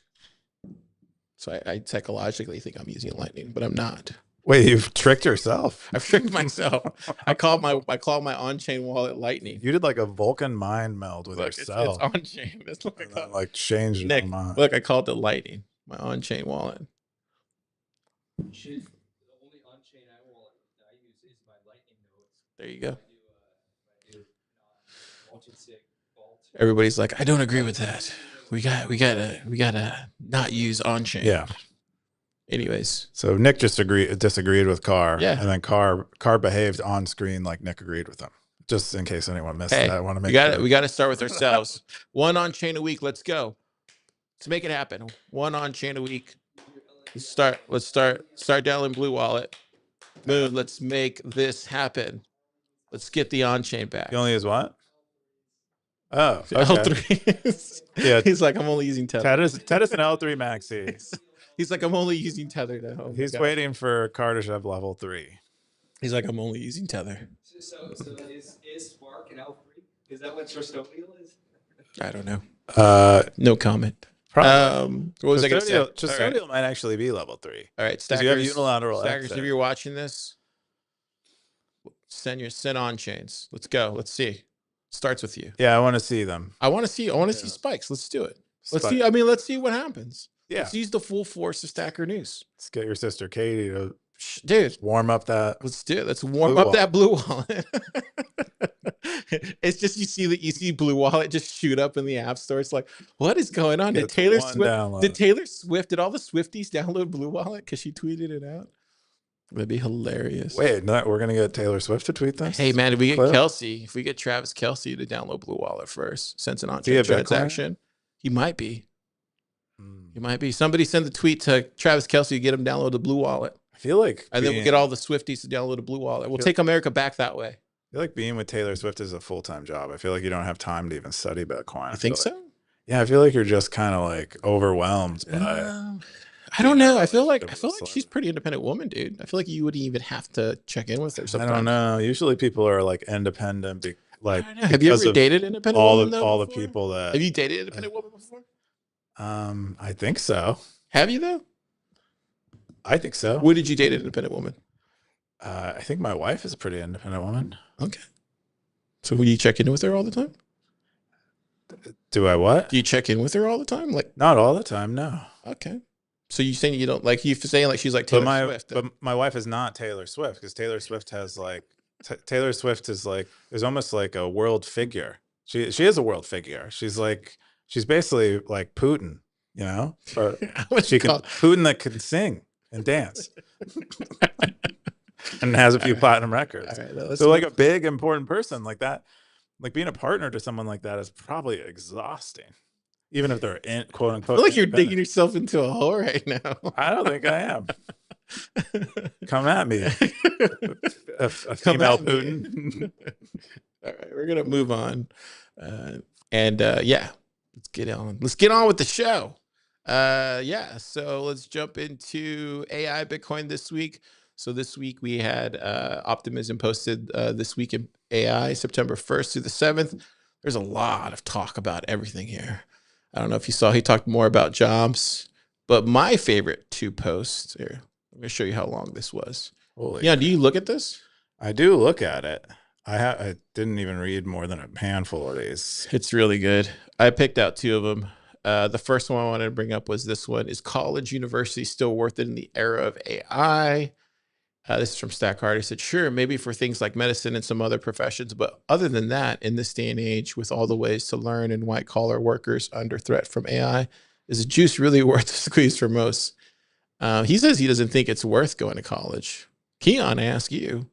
So I psychologically think I'm using Lightning, but I'm not. Wait, you've tricked yourself. I've tricked myself. I called my on-chain wallet Lightning. You did like a Vulcan mind meld with yourself. It's on-chain. That's what I called. Like changed Nick, mind. look, I called it Lightning. My on-chain wallet. The only on-chain wallet I use is my Lightning nodes. There you go. I do multi-sig vault. Everybody's like, I don't agree with that. We gotta not use on-chain. Yeah. Anyways, so Nick just disagreed with Carr. Yeah. And then Carr behaved on screen like Nick agreed with him. Just in case anyone missed that, I want to make we got to start with ourselves. One on-chain a week. Let's go. Let's make it happen. One on-chain a week. Let's start downloading Blue Wallet. Moon, let's make this happen. Let's get the on-chain back. You only use what? Oh, okay. L3. Yeah. He's like, I'm only using Tether. Tether's an L3 maxi. He's like, I'm only using Tether now. He's waiting for Carr to have level 3. He's like, I'm only using Tether. So is Spark an L3? Is that what custodial is? I don't know. No comment. Probably. What was I going to say? Custodial might actually be level 3. All right, Stackers, you have unilateral Stackers, if you're watching this, send on chains. Let's go. Let's see. Starts with you. Yeah, I want to see them. I want to see spikes. Let's do it. Let's see what happens. Yeah. Let's use the full force of Stacker.News. Let's get your sister Katie to warm up that. Let's do it. Let's warm up that Blue Wallet. It's just you see Blue Wallet just shoot up in the App Store. It's like, what is going on? Did Taylor Swift did all the Swifties download Blue Wallet because she tweeted it out? That'd be hilarious. Wait, we're gonna get Taylor Swift to tweet this? Hey man, if we get Kelsey, if we get Travis Kelce to download Blue Wallet first, since an on-chain transaction, he might be. He might be. Somebody send the tweet to Travis Kelce to get him download the Blue Wallet. I feel like, and then we'll get all the Swifties to download a Blue Wallet. We'll take America back that way. I feel like being with Taylor Swift is a full-time job. I feel like you don't have time to even study Bitcoin. You think so? Yeah, I feel like you're just kind of like overwhelmed by. I don't know. I feel like she's a pretty independent woman, dude. I feel like you wouldn't even have to check in with her sometimes. I don't know. Usually people are like independent. Have you ever dated an independent woman? All the people that have you dated an independent woman before? I think so. Have you though? I think so. When did you date an independent woman? I think my wife is a pretty independent woman. Okay. So will you check in with her all the time? Do I what? Do you check in with her all the time? Like not all the time, no. Okay. So you saying you don't like you saying like she's like Taylor Swift? But my wife is not Taylor Swift because Taylor Swift has like Taylor Swift is like there's almost like a world figure. She is a world figure. She's basically like Putin, you know? Or Putin that can sing and dance. And has a few platinum records. Right, so like a big important person like that, like being a partner to someone like that is probably exhausting. Even if they're quote unquote. I feel like you're digging yourself into a hole right now. I don't think I am. Come at me. A female Putin. All right, we're gonna move on. Yeah, let's get on. Let's get on with the show. Yeah, so let's jump into AI Bitcoin this week. So this week we had Optimism posted this week in AI, September 1st through the 7th. There's a lot of talk about everything here. I don't know if you saw, he talked more about jobs, but my favorite two posts here, I'm going to show you how long this was. Holy Yeah, do crap. you look at this? I do look at it. I didn't even read more than a handful of these. It's really good. I picked out two of them. The first one I wanted to bring up was this one. Is college university still worth it in the era of AI? This is from Stacker. He said, sure, maybe for things like medicine and some other professions. But other than that, in this day and age, with all the ways to learn and white collar workers under threat from AI, is the juice really worth the squeeze for most? He says he doesn't think it's worth going to college. Keyan, I ask you,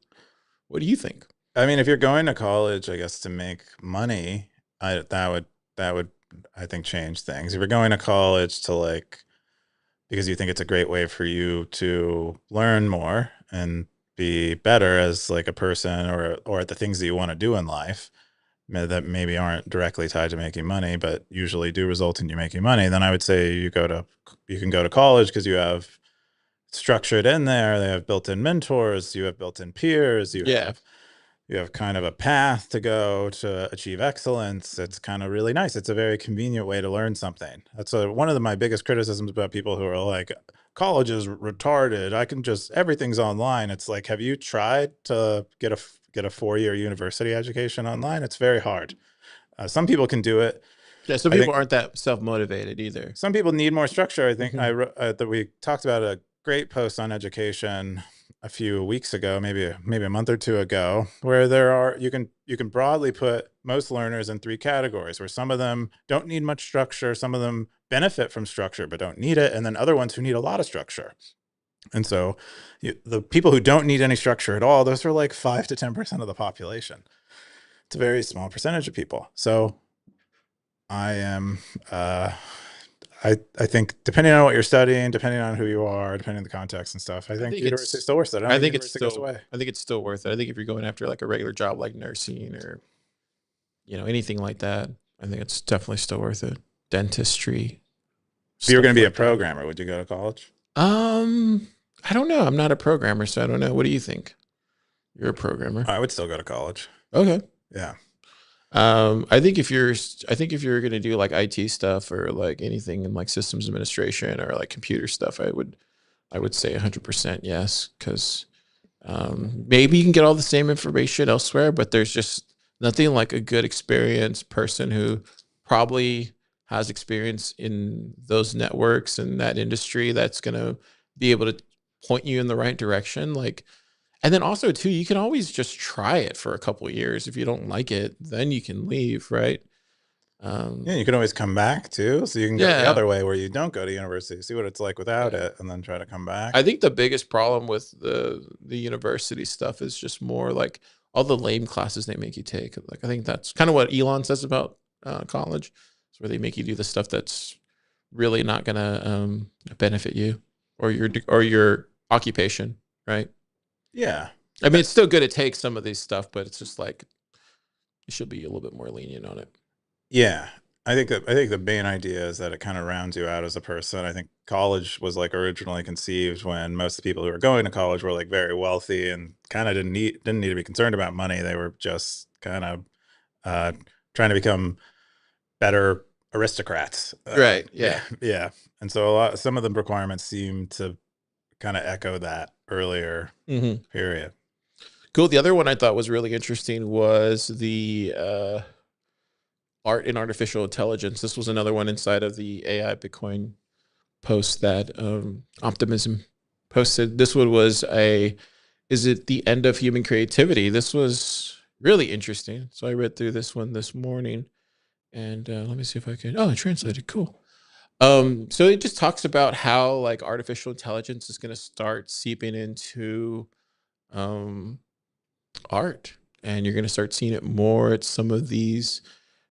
what do you think? I mean, if you're going to college, I guess to make money, that would I think change things. If you're going to college to like because you think it's a great way for you to learn more and be better as like a person or at the things that you want to do in life that maybe aren't directly tied to making money, but usually do result in you making money, then I would say you can go to college because you have structured in there. They have built-in mentors, you have built-in peers, you have kind of a path to go to achieve excellence. It's kind of really nice. It's a very convenient way to learn something. That's one of my biggest criticisms about people who are like, college is retarded. Everything's online. It's like, have you tried to get a 4-year university education online? It's very hard. Some people can do it. Yeah, some I people think aren't that self-motivated either. some people need more structure. I think Mhm. that we talked about a great post on education a few weeks ago, maybe a month or two ago, where you can broadly put most learners in 3 categories, where some of them don't need much structure, some of them benefit from structure but don't need it, and then other ones who need a lot of structure. And so the people who don't need any structure at all, those are like 5 to 10% of the population. It's a very small percentage of people. So I am I think depending on what you're studying, depending on who you are, depending on the context and stuff, I think university is still worth it. I don't think university goes away. I think it's still worth it. I think if you're going after like a regular job like nursing or anything like that, I think it's definitely still worth it. Dentistry. If you were going to be a stuff like that. programmer, would you go to college? I don't know. I'm not a programmer, so I don't know. What do you think? You're a programmer. I would still go to college. Okay. Yeah. I think if you're going to do like IT stuff or like anything in like systems administration or like computer stuff, I would say 100% yes, because maybe you can get all the same information elsewhere, but there's just nothing like a good experienced person who probably has experience in those networks and that industry that's going to be able to point you in the right direction. Like, and then also too, you can always just try it for a couple of years. If you don't like it, then you can leave, right? Yeah, you can always come back too. So you can go the Yeah. other way where you don't go to university, see what it's like without it, and then try to come back. I think the biggest problem with the university stuff is just more like all the lame classes they make you take. Like I think that's kind of what Elon says about college. It's where they make you do the stuff that's really not gonna benefit you or your occupation, right? Yeah. I mean, it's still good to take some of these stuff, but it's just like you should be a little bit more lenient on it. Yeah. I think the main idea is that it kind of rounds you out as a person. I think college was like originally conceived when most of the people who were going to college were like very wealthy and kind of didn't need to be concerned about money. They were just kind of trying to become better aristocrats. Right. Yeah. Yeah. And so some of the requirements seem to kind of echo that earlier period. Cool. The other one I thought was really interesting was the art and artificial intelligence. This was another one inside of the AI Bitcoin post that Optimism posted. This one was is it the end of human creativity? This was really interesting. So I read through this one this morning and let me see if I can, I translated. Cool. So it just talks about how like artificial intelligence is going to start seeping into art and you're going to start seeing it more at some of these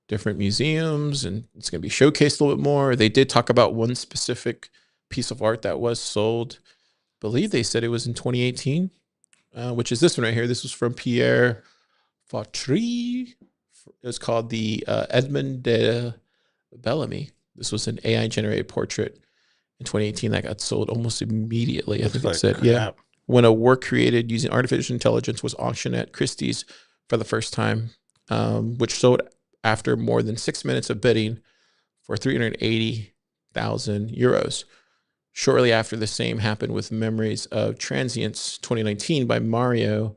different museums and it's going to be showcased a little bit more. They did talk about one specific piece of art that was sold. I believe they said it was in 2018, which is this one right here. This was from Pierre Fautry. It was called the Edmond de Bellamy. This was an AI generated portrait in 2018 that got sold almost immediately. I Looks think like it said, yeah. crap. When a work created using artificial intelligence was auctioned at Christie's for the first time, which sold after more than 6 minutes of bidding for 380,000 euros. Shortly after, the same happened with Memories of Transience 2019 by Mario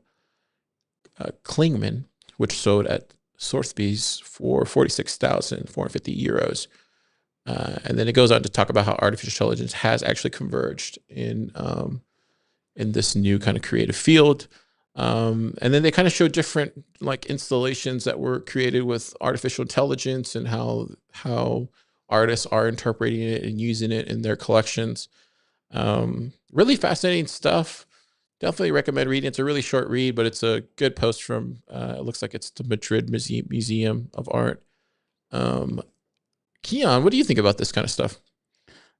Klingman, which sold at Sotheby's for 46,450 euros. And then it goes on to talk about how artificial intelligence has actually converged in this new kind of creative field. And then they kind of show different like installations that were created with artificial intelligence and how artists are interpreting it and using it in their collections. Really fascinating stuff. Definitely recommend reading. It's a really short read, but it's a good post from, it looks like it's the Madrid Museum of Art. Keyan, what do you think about this kind of stuff?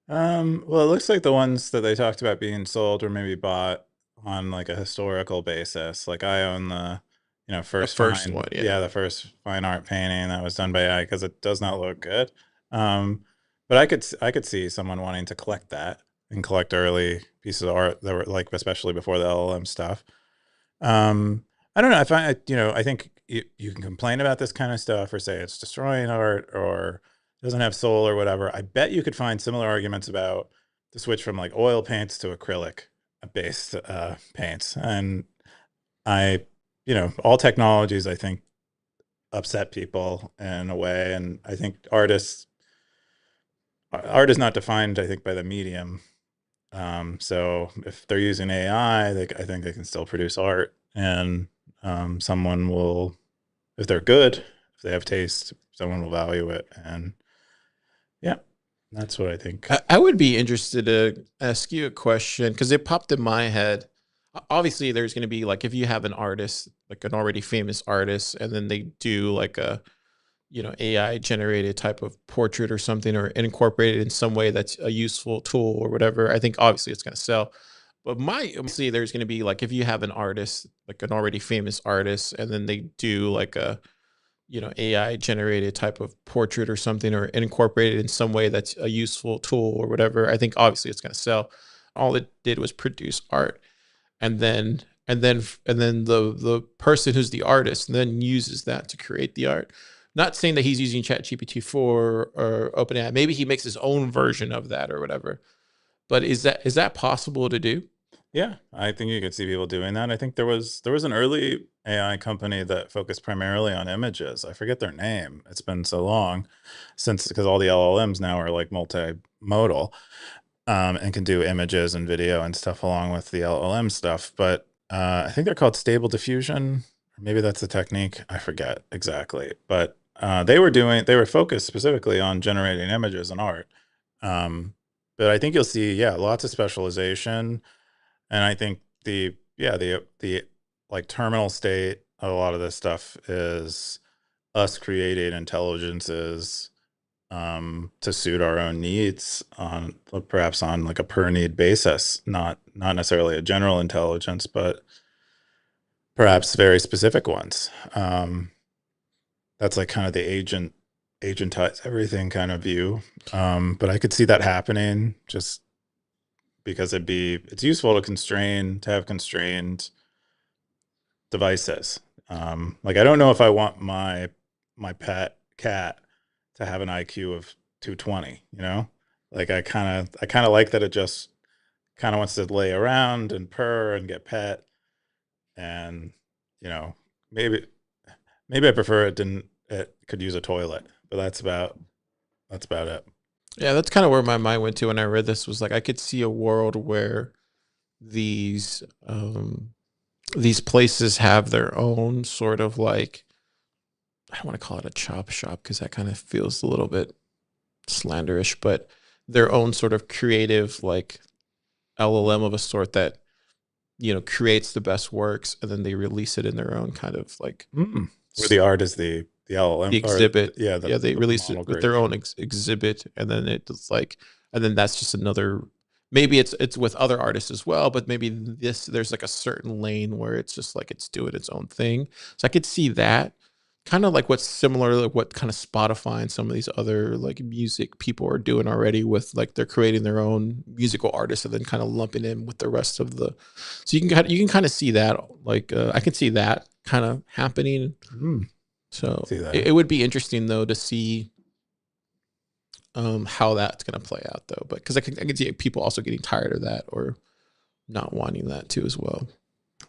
Well, it looks like the ones that they talked about being sold or maybe bought on like a historical basis. Like I own the, The first one, yeah. the first fine art painting that was done by AI because it does not look good. But I could see someone wanting to collect that and collect early pieces of art that were like, especially before the LLM stuff. I don't know. I think you can complain about this kind of stuff or say it's destroying art or doesn't have soul or whatever. I bet you could find similar arguments about the switch from like oil paints to acrylic based paints. And all technologies, I think, upset people in a way. And I think art is not defined, I think, by the medium. So if they're using AI, I think they can still produce art, and someone will, if they're good, if they have taste, someone will value it. And yeah, that's what I think. I would be interested to ask you a question because it popped in my head. Obviously, there's going to be like if you have an artist, like an already famous artist, and then they do like a AI generated type of portrait or something, or incorporated in some way that's a useful tool or whatever. I think obviously it's going to sell. But obviously there's going to be like if you have an artist, like an already famous artist, and then they do like a AI generated type of portrait or something, or incorporated in some way that's a useful tool or whatever. I think obviously it's going to sell. All it did was produce art, and then the person who's the artist then uses that to create the art. Not saying that he's using ChatGPT 4 or OpenAI. Maybe he makes his own version of that or whatever. But is that possible to do? Yeah, I think you could see people doing that. I think there was an early AI company that focused primarily on images. I forget their name. It's been so long because all the LLMs now are like multimodal, and can do images and video and stuff along with the LLM stuff. But I think they're called Stable Diffusion. Maybe that's the technique. I forget exactly. But they were focused specifically on generating images and art. But I think you'll see, lots of specialization. And I think the like terminal state of a lot of this stuff is us creating intelligences to suit our own needs perhaps on like a per need basis, not necessarily a general intelligence, but perhaps very specific ones. That's like kind of the agentize everything kind of view. But I could see that happening just because it's useful to have constrained devices. Like I don't know if I want my pet cat to have an IQ of 220, like I kind of like that it just kind of wants to lay around and purr and get pet. And, maybe I prefer it could use a toilet, but that's about it. Yeah, that's kind of where my mind went to when I read this. Was like I could see a world where these places have their own sort of like, I don't want to call it a chop shop because that kind of feels a little bit slanderish, but their own sort of creative like LLM of a sort that creates the best works, and then they release it in their own kind of like where the art is the LLM, the exhibit. Or, they release it with their own exhibit, and then it's like, and then that's just another. Maybe it's with other artists as well, but maybe there's like a certain lane where it's just like it's doing its own thing. So I could see that kind of like what's similar, like what kind of Spotify and some of these other like music people are doing already with like they're creating their own musical artists and then kind of lumping in with the rest of the. So you can kind of see that like I can see that kind of happening. So See that. it would be interesting though to see how that's gonna play out though, but because I can see people also getting tired of that or not wanting that too as well.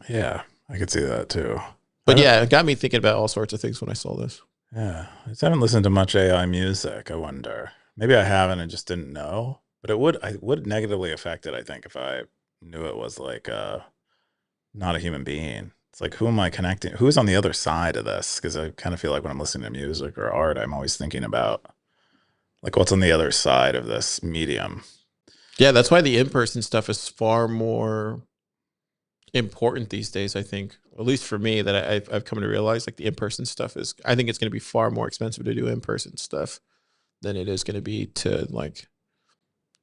Yeah, I could see that too. But yeah, it got me thinking about all sorts of things when I saw this. Yeah, I just haven't listened to much AI music. I wonder. Maybe I haven't and just didn't know. But I would negatively affect it, I think, if I knew it was like not a human being. It's like, who am I connecting? Who's on the other side of this? Because I kind of feel like when I'm listening to music or art, I'm always thinking about like what's on the other side of this medium. Yeah, that's why the in-person stuff is far more important these days. I think, at least for me, that I've come to realize, like the in-person stuff is. I think it's going to be far more expensive to do in-person stuff than it is going to be to like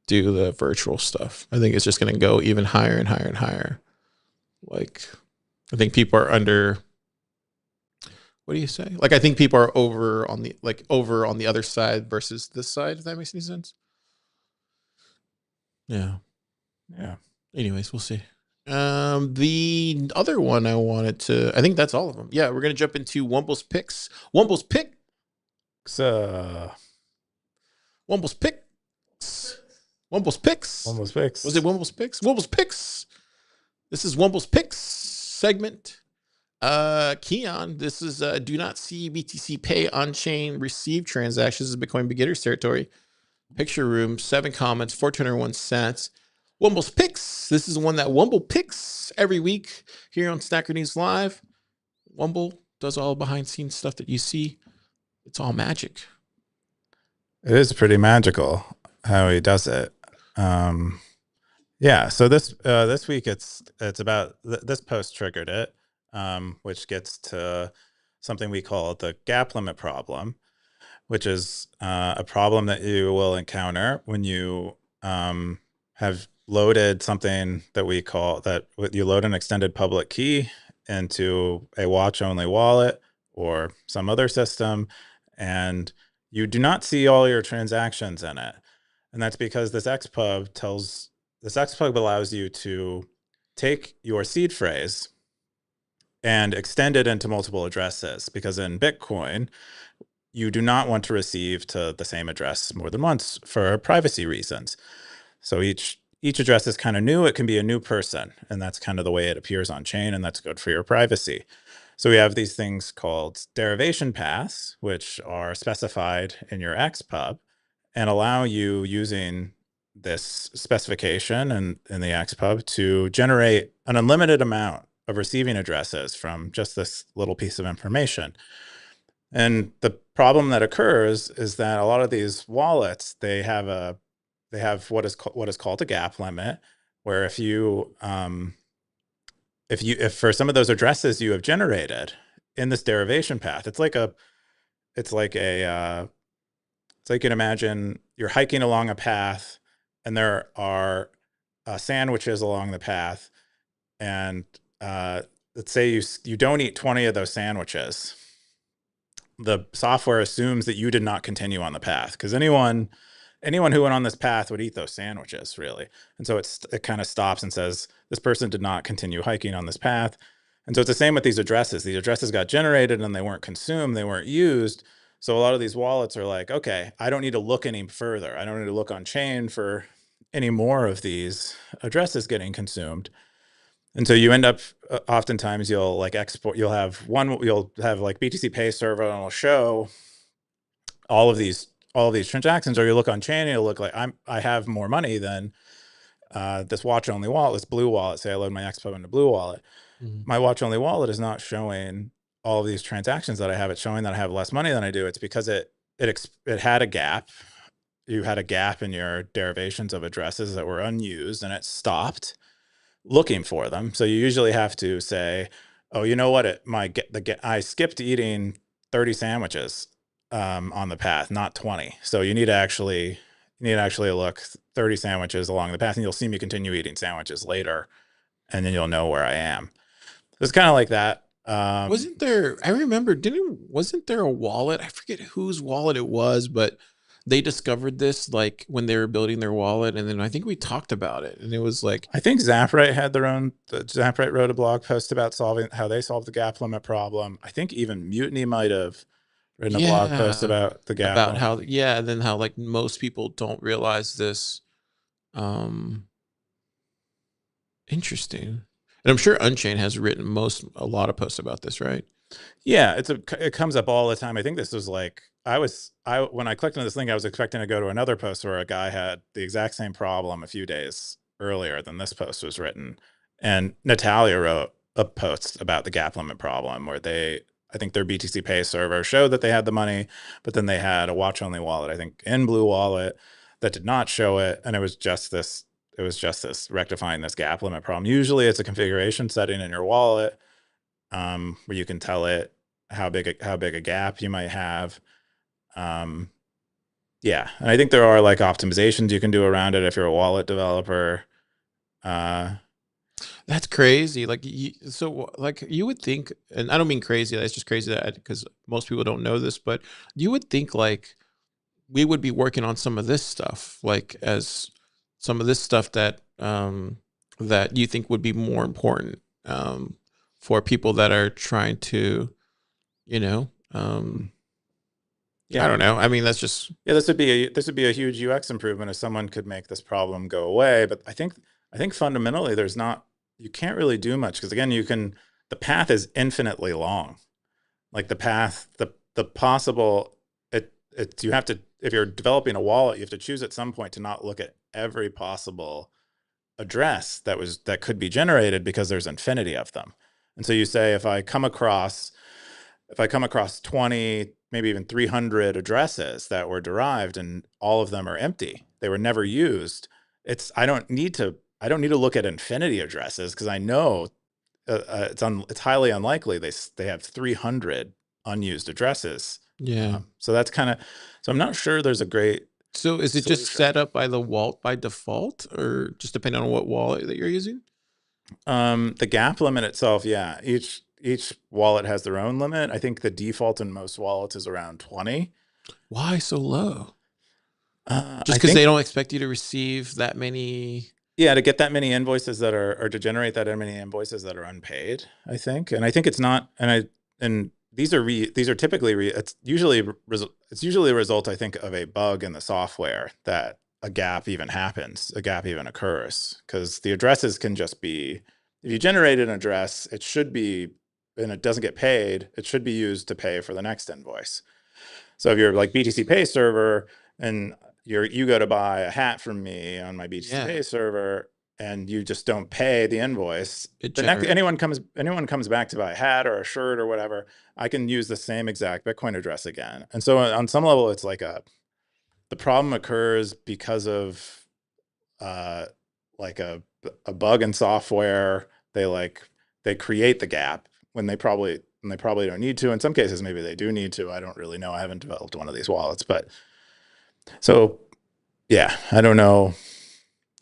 do the virtual stuff. I think it's just going to go even higher and higher and higher. Like, I think people are under. What do you say? Like, I think people are over on the other side versus this side. If that makes any sense. Yeah. Yeah. Anyways, we'll see. The other one I wanted to. I think that's all of them. Yeah, we're gonna jump into Wumble's picks. Wumble's picks. Wumble's picks. Wumble's picks. Almost fixed. Was it Wumble's picks? Wumble's picks. This is Wumble's picks segment. Keyan, this is do not see BTC pay on-chain receive transactions as Bitcoin beginners territory. Picture room, 7 comments, 401 sats. Wumble's picks. This is one that Wumble picks every week here on Stacker.News Live. Wumble does all behind scenes stuff that you see. It's all magic. It is pretty magical how he does it. Yeah. So this week it's about this post triggered it, which gets to something we call the gap limit problem, which is a problem that you will encounter when you have loaded something that we call that you load an extended public key into a watch only wallet or some other system, and you do not see all your transactions in it. And that's because this XPub allows you to take your seed phrase and extend it into multiple addresses, because in Bitcoin, you do not want to receive to the same address more than once for privacy reasons. So each address is kind of new. It can be a new person, and that's kind of the way it appears on chain, and that's good for your privacy. So we have these things called derivation paths, which are specified in your XPub and allow you, using this specification and in the XPub, to generate an unlimited amount of receiving addresses from just this little piece of information. And the problem that occurs is that a lot of these wallets, they have what is called a gap limit, where if for some of those addresses you have generated in this derivation path, it's like you can imagine you're hiking along a path and there are sandwiches along the path, and let's say you don't eat 20 of those sandwiches. The software assumes that you did not continue on the path, because anyone who went on this path would eat those sandwiches, really. And so it kind of stops and says, this person did not continue hiking on this path. And so it's the same with these addresses. These addresses got generated and they weren't consumed, they weren't used. So a lot of these wallets are like, okay, I don't need to look any further. I don't need to look on chain for any more of these addresses getting consumed. And so you end up, oftentimes you'll like export, you'll have like BTC Pay server, and it'll show all of these transactions, or you look on chain and it'll look like I have more money than this watch only wallet, this blue wallet. Say I load my XPub into blue wallet. Mm-hmm. My watch only wallet is not showing all of these transactions that I have. It's showing that I have less money than I do. It's because it had a gap. You had a gap in your derivations of addresses that were unused, and it stopped looking for them. So you usually have to say, oh, you know what? I skipped eating 30 sandwiches on the path, not 20. So you need to actually look 30 sandwiches along the path, and you'll see me continue eating sandwiches later, and then you'll know where I am. So it's kind of like that. Wasn't there? I remember. Wasn't there a wallet? I forget whose wallet it was, but they discovered this like when they were building their wallet, and then I think we talked about it, and it was like, I think Zapprite had their own. Zapprite wrote a blog post about how they solved the gap limit problem. I think even Mutiny might have written a blog post yeah, about the gap about limit. how and then how like most people don't realize this. Um, Interesting. And I'm sure Unchained has written a lot of posts about this, right? Yeah, it comes up all the time. I think this was like when I clicked on this link, I was expecting to go to another post where a guy had the exact same problem a few days earlier than this post was written. And Natalia wrote a post about the gap limit problem where I think their BTC Pay server showed that they had the money, but then they had a watch only wallet, I think in Blue Wallet, that did not show it. And it was just this rectifying this gap limit problem. Usually it's a configuration setting in your wallet where you can tell it how big a gap you might have. Yeah, and I think there are like optimizations you can do around it if you're a wallet developer. That's crazy. Like, you would think, and I don't mean crazy. That's just crazy that because most people don't know this, but you would think like we would be working on some of this stuff, like as some of this stuff that that you think would be more important for people that are trying to, you know, Yeah, I don't know. I mean, that's just this would be a huge UX improvement if someone could make this problem go away. But I think fundamentally you can't really do much because again, the path is infinitely long. Like the path, the possible, you have to, if you're developing a wallet, you have to choose at some point to not look at every possible address that could be generated because there's infinity of them. And so you say, if I come across 20, maybe even 300 addresses that were derived and all of them are empty, they were never used. I don't need to look at infinity addresses because I know it's highly unlikely they have 300 unused addresses. yeah. So that's so I'm not sure there's a great. So is it just solution. set up by the wallet by default, or just depending on what wallet that you're using? The gap limit itself, yeah. Each wallet has their own limit. I think the default in most wallets is around 20. Why so low? Just I because think they don't expect you to receive that many. Yeah, to get that many invoices or to generate that many invoices that are unpaid, I think. And I think it's not, and these are typically, it's usually a result, I think, of a bug in the software that a gap even occurs. Because the addresses can just be, if you generate an address, it should be, and it doesn't get paid, it should be used to pay for the next invoice. So if you're like BTC Pay server and you go to buy a hat from me on my BTC Pay server and you just don't pay the invoice, anyone comes back to buy a hat or a shirt or whatever, I can use the same exact Bitcoin address again. And so on some level, it's like the problem occurs because of like a bug in software. They create the gap when they probably don't need to. In some cases, maybe they do need to. I don't really know. I haven't developed one of these wallets, but so yeah, I don't know.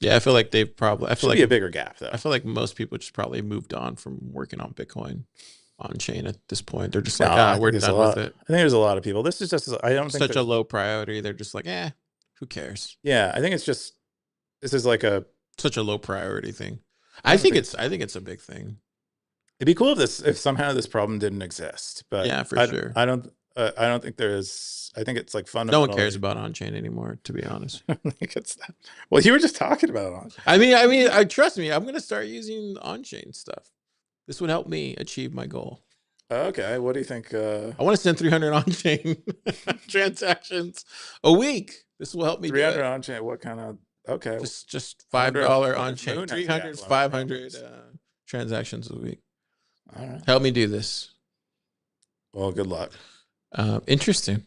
Yeah, I feel like I feel like be a bigger gap though. I feel like most people just probably moved on from working on Bitcoin on chain at this point. They're just like, we're done with it. I think there's a lot of people. This is just, I don't think such a low priority. They're just like, who cares? Yeah, I think this is like such a low priority thing. I think it's a big thing. It'd be cool if somehow this problem didn't exist, but yeah, for sure. I don't think there's. I think it's like fundamental. No one cares about on-chain anymore, to be honest. I don't think it's that. Well, you were just talking about on-chain. I mean, trust me, I'm going to start using on-chain stuff. This would help me achieve my goal. Okay, what do you think? I want to send 300 on-chain transactions a week. This will help me. 300 on-chain. What kind of? Okay, just $5 on-chain, 300, 500 transactions a week. All right, help me do this. Well, good luck. Interesting.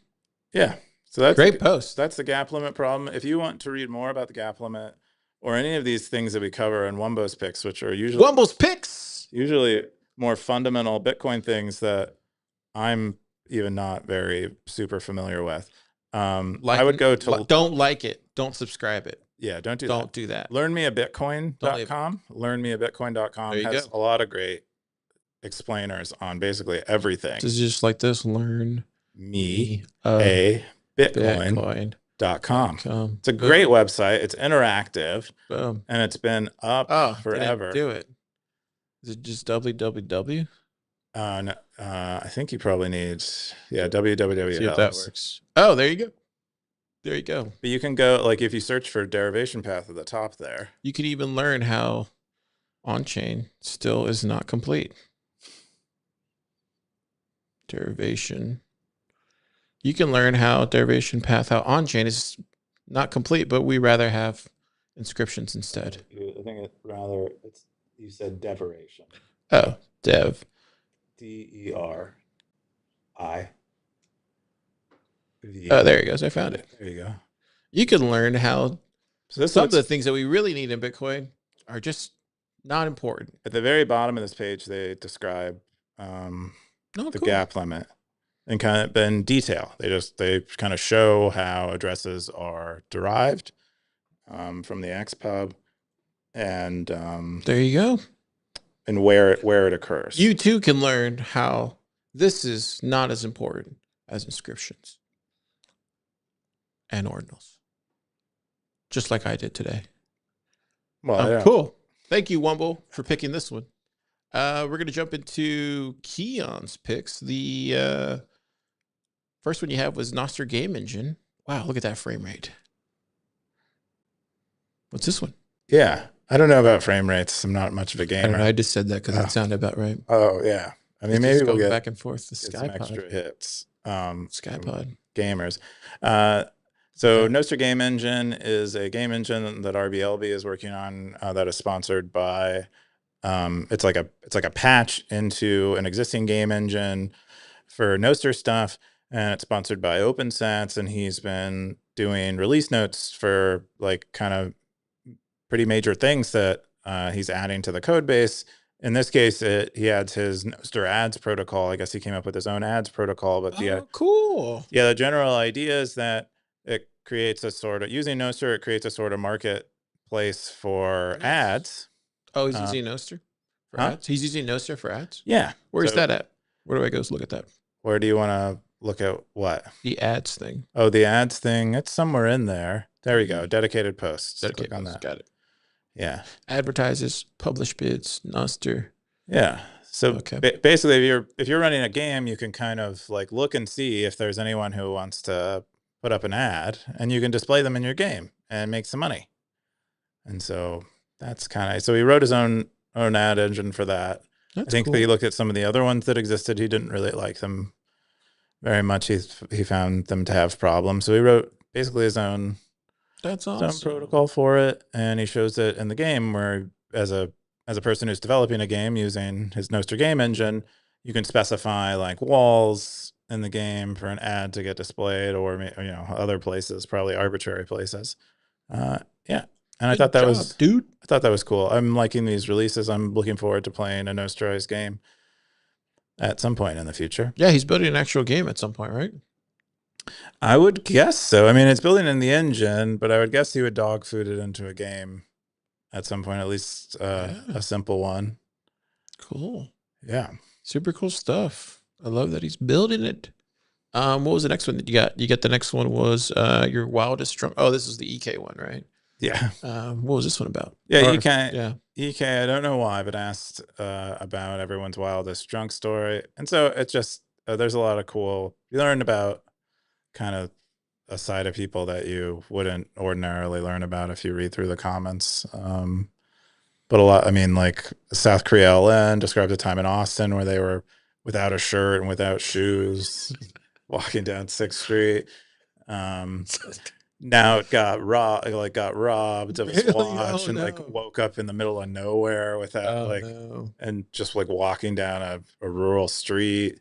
Yeah. So that's great post. That's the gap limit problem. If you want to read more about the gap limit or any of these things that we cover in Wumbo's picks, which are usually more fundamental Bitcoin things that I'm even not very super familiar with. I would go to don't like it. Don't subscribe it. Yeah, don't do that. Learnmeabitcoin.com. Learnmeabitcoin.com has a lot of great explainers on basically everything. This is just like this. Learn Me a a Bitcoin.com. Bitcoin.com. It's a great website. It's interactive, Boom. and it's been up Oh, forever. didn't do it. Is it just www? No, I think you probably need, www. See if that works. Oh, there you go. There you go. But you can go, like, if you search for derivation path at the top there. You could even learn how on-chain still is not complete. Derivation. You can learn how derivation path, how on-chain is not complete, but we rather have inscriptions instead. I think you said deviration. Oh, dev. DERI. Oh, there it goes. I found it. There you go. You can learn how So some of the things that we really need in Bitcoin are just not important. at the very bottom of this page, they describe Oh, the cool. gap limit and kind of in detail. They kind of show how addresses are derived from the XPub and There you go. where it occurs. You too can learn how this is not as important as inscriptions and ordinals. Just like I did today. Well, yeah. Cool. Thank you, Wumble, for picking this one. We're going to jump into Keyan's picks. The first one you have was Noster Game Engine. Wow, look at that frame rate. What's this one? Yeah. I don't know about frame rates. I'm not much of a I don't gamer. know. I just said that because Oh. it sounded about right. Oh, yeah. I mean, It's maybe just we'll going get back and forth. The some extra SkyPod. hits. SkyPod. Gamers. So Nostr Game Engine is a game engine that RBLB is working on that is sponsored by. It's like a patch into an existing game engine for Nostr stuff, and it's sponsored by OpenSats. And he's been doing release notes for like kind of pretty major things that he's adding to the code base. In this case, he adds his Nostr ads protocol. I guess he came up with his own ads protocol, but Cool. the general idea is that it creates a sort of, using Nostr, it creates a sort of marketplace for Nice. ads. Oh, he's using Nostr for ads? He's using Nostr for ads? Yeah. Where's So that at? Where do I go look at that? Where do you want to look at what? The ads thing. Oh, the ads thing. It's somewhere in there. There we go. Dedicated posts. Dedicated Click on posts. that. Got it. Yeah. Advertises, publish bids, Nostr. Yeah. So Okay. basically, if you're running a game, you can kind of like look and see if there's anyone who wants to put up an ad, and you can display them in your game and make some money. And so that's kind of, so he wrote his own ad engine for that. That's I think cool. that he looked at some of the other ones that existed. He didn't really like them very much. He found them to have problems. So he wrote basically his own, That's his awesome. own protocol for it, and he shows it in the game where as a person who's developing a game using his Nostr game engine, you can specify like walls in the game for an ad to get displayed, or other places, probably arbitrary places. Yeah. And I thought that was, dude. I thought that was cool. I'm liking these releases. I'm looking forward to playing a Nostrized game at some point in the future. Yeah, he's building an actual game at some point, right? I would guess so. I mean, it's building in the engine, but I would guess he would dog food it into a game at some point, at least a simple one. Cool. Yeah. Super cool stuff. I love that he's building it. What was the next one that you got? You got the next one was your wildest drunk. Oh, this is the EK one, right? Yeah. What was this one about? Yeah, Yeah. EK, I don't know why, but asked about everyone's wildest drunk story. And so it's just, there's a lot of cool, you learn about kind of a side of people that you wouldn't ordinarily learn about if you read through the comments. But a lot, I mean, like South Korea LN described a time in Austin where they were without a shirt and without shoes walking down 6th Street. Now it got robbed of his Really? watch, Oh, and like no. woke up in the middle of nowhere without No. and just like walking down a rural street.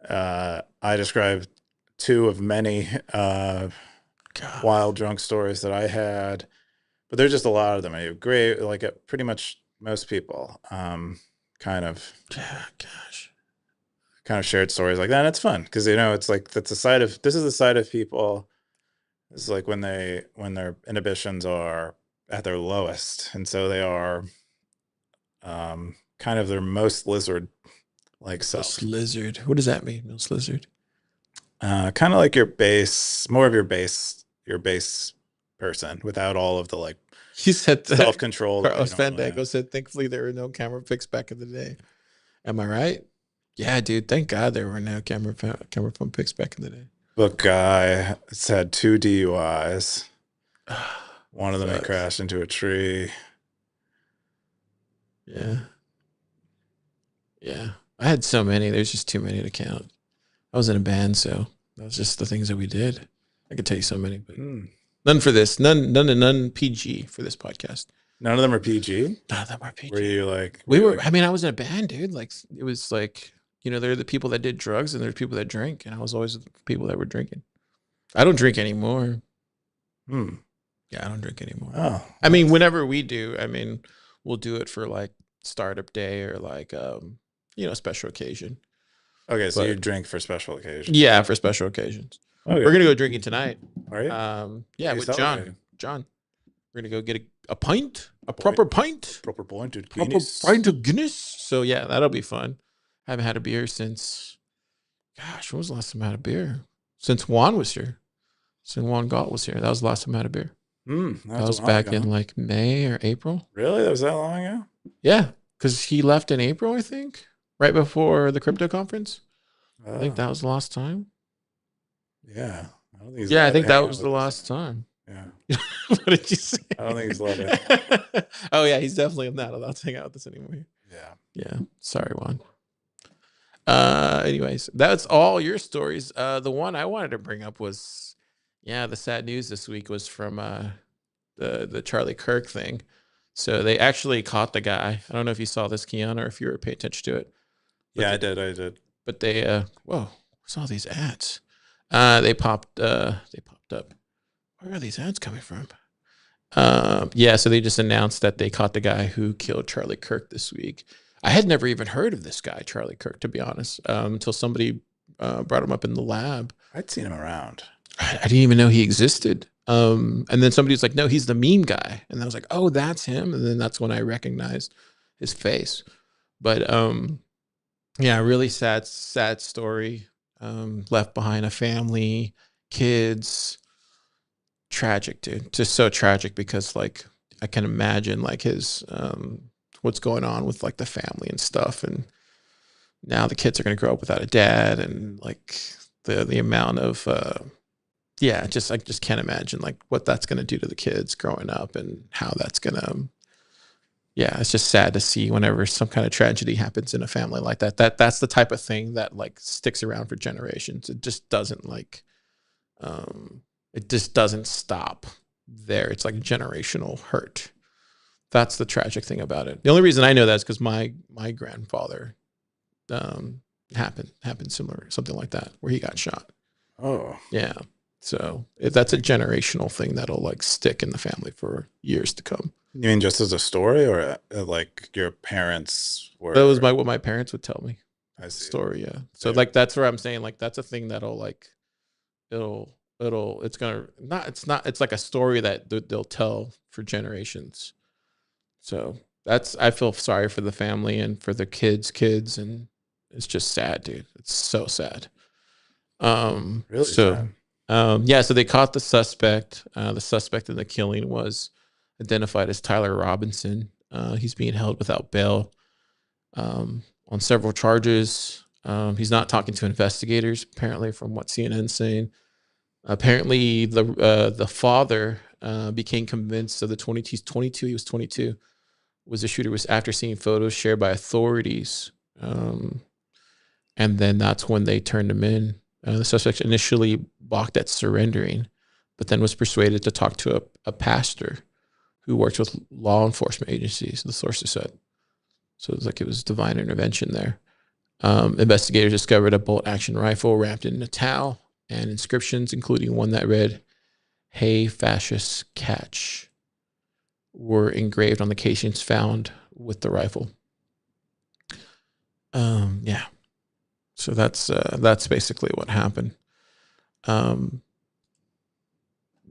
I described 2 of many wild drunk stories that I had, but there's just a lot of them. I agree, like pretty much most people kind of shared stories like that. And it's fun because it's like this is the side of people. It's like when their inhibitions are at their lowest, and so they are kind of their most lizard like self. Ghost lizard. What does that mean? Ghost lizard. Kind of like your base, more of your base person without all of the like You said that. self-control. that you Carlos normally Fandango have. said, "Thankfully, there were no camera pics back in the day." Am I right? Yeah, dude. Thank God there were no camera phone pics back in the day. Book guy has had 2 DUIs. One of them he Sucks. crashed into a tree. Yeah. Yeah. I had so many. There's just too many to count. I was in a band, so that was just the things that we did. I could tell you so many, but none for this. None PG for this podcast. None of them are PG. None of them are PG. Were you like We were. like- I mean, I was in a band, dude. Like it was like, you know, there are the people that did drugs and there's people that drink, and I was always the people that were drinking. I don't drink anymore. Hmm. Yeah, I don't drink anymore. Oh, I mean, whenever we do, I mean, we'll do it for like startup day or like you know, special occasion. okay. So but- you drink for special occasions. Yeah, for special occasions. Okay. We're gonna go drinking tonight. Are you? Yeah, you with celebrating? John. We're gonna go get a pint, a proper pint, Proper pointed proper Guinness. pint of Guinness. So yeah, that'll be fun. I haven't had a beer since, gosh, when was the last time I had a beer? Since Juan was here. Since Juan Galt was here. That was the last time I had a beer. That was a while back ago. in like May or April. Really? That was that long ago? Yeah, because he left in April, I think, right before the crypto conference. Oh, I think that was the last time. Yeah. I don't think he's Yeah, I allowed think to that hang out was with the us last time. anymore. What did you say? I don't think he's allowed to. Oh yeah, he's definitely not allowed to hang out with us anymore. Yeah. Yeah. Sorry, Juan. Anyways, that's all your stories. The one I wanted to bring up was, yeah, the sad news this week was from the Charlie Kirk thing. So they actually caught the guy. I don't know if you saw this, Keyan, or if you were paying attention to it. But Yeah, they- I did. But they whoa, what's all these ads? They popped up. Where are these ads coming from? Yeah, so they just announced that they caught the guy who killed Charlie Kirk this week. I had never even heard of this guy, Charlie Kirk, to be honest, until somebody brought him up in the lab. I'd seen him around. I didn't even know he existed. And then somebody was like, no, he's the meme guy. And I was like, oh, that's him. And then that's when I recognized his face. But yeah, really sad story. Left behind a family, kids. Tragic, dude. Just so tragic because like I can imagine like his what's going on with like the family and stuff, and now the kids are gonna grow up without a dad, and like the amount of yeah, just I just can't imagine like what that's gonna do to the kids growing up and how that's gonna yeah, it's just sad to see whenever some kind of tragedy happens in a family like that. That's the type of thing that like sticks around for generations. It just doesn't like it just doesn't stop there. It's like generational hurt. That's the tragic thing about it. The only reason I know that is because my grandfather happened similar, something like that, where he got shot. Oh. Yeah. So that's a generational thing that'll like stick in the family for years to come. You mean just as a story, or like your parents were? That was what my parents would tell me. I see. Story, yeah. So Yeah. like that's where I'm saying like that's a thing that'll like it's like a story that they'll tell for generations. So I feel sorry for the family and for the kids, and it's just sad, dude. It's so sad. Really so sad. yeah, so they caught the suspect. The suspect in the killing was identified as Tyler Robinson. He's being held without bail on several charges. He's not talking to investigators, apparently, from what CNN's saying. Apparently, the father became convinced. So the 22, he's 22. He was 22. Was the shooter was after seeing photos shared by authorities, and then that's when they turned him in. The suspect initially balked at surrendering, but then was persuaded to talk to a pastor who works with law enforcement agencies. The sources said. So it was like it was divine intervention there. Investigators discovered a bolt-action rifle wrapped in a towel and inscriptions, including one that read, "Hey, fascists, catch," were engraved on the casings found with the rifle. Yeah. So that's basically what happened.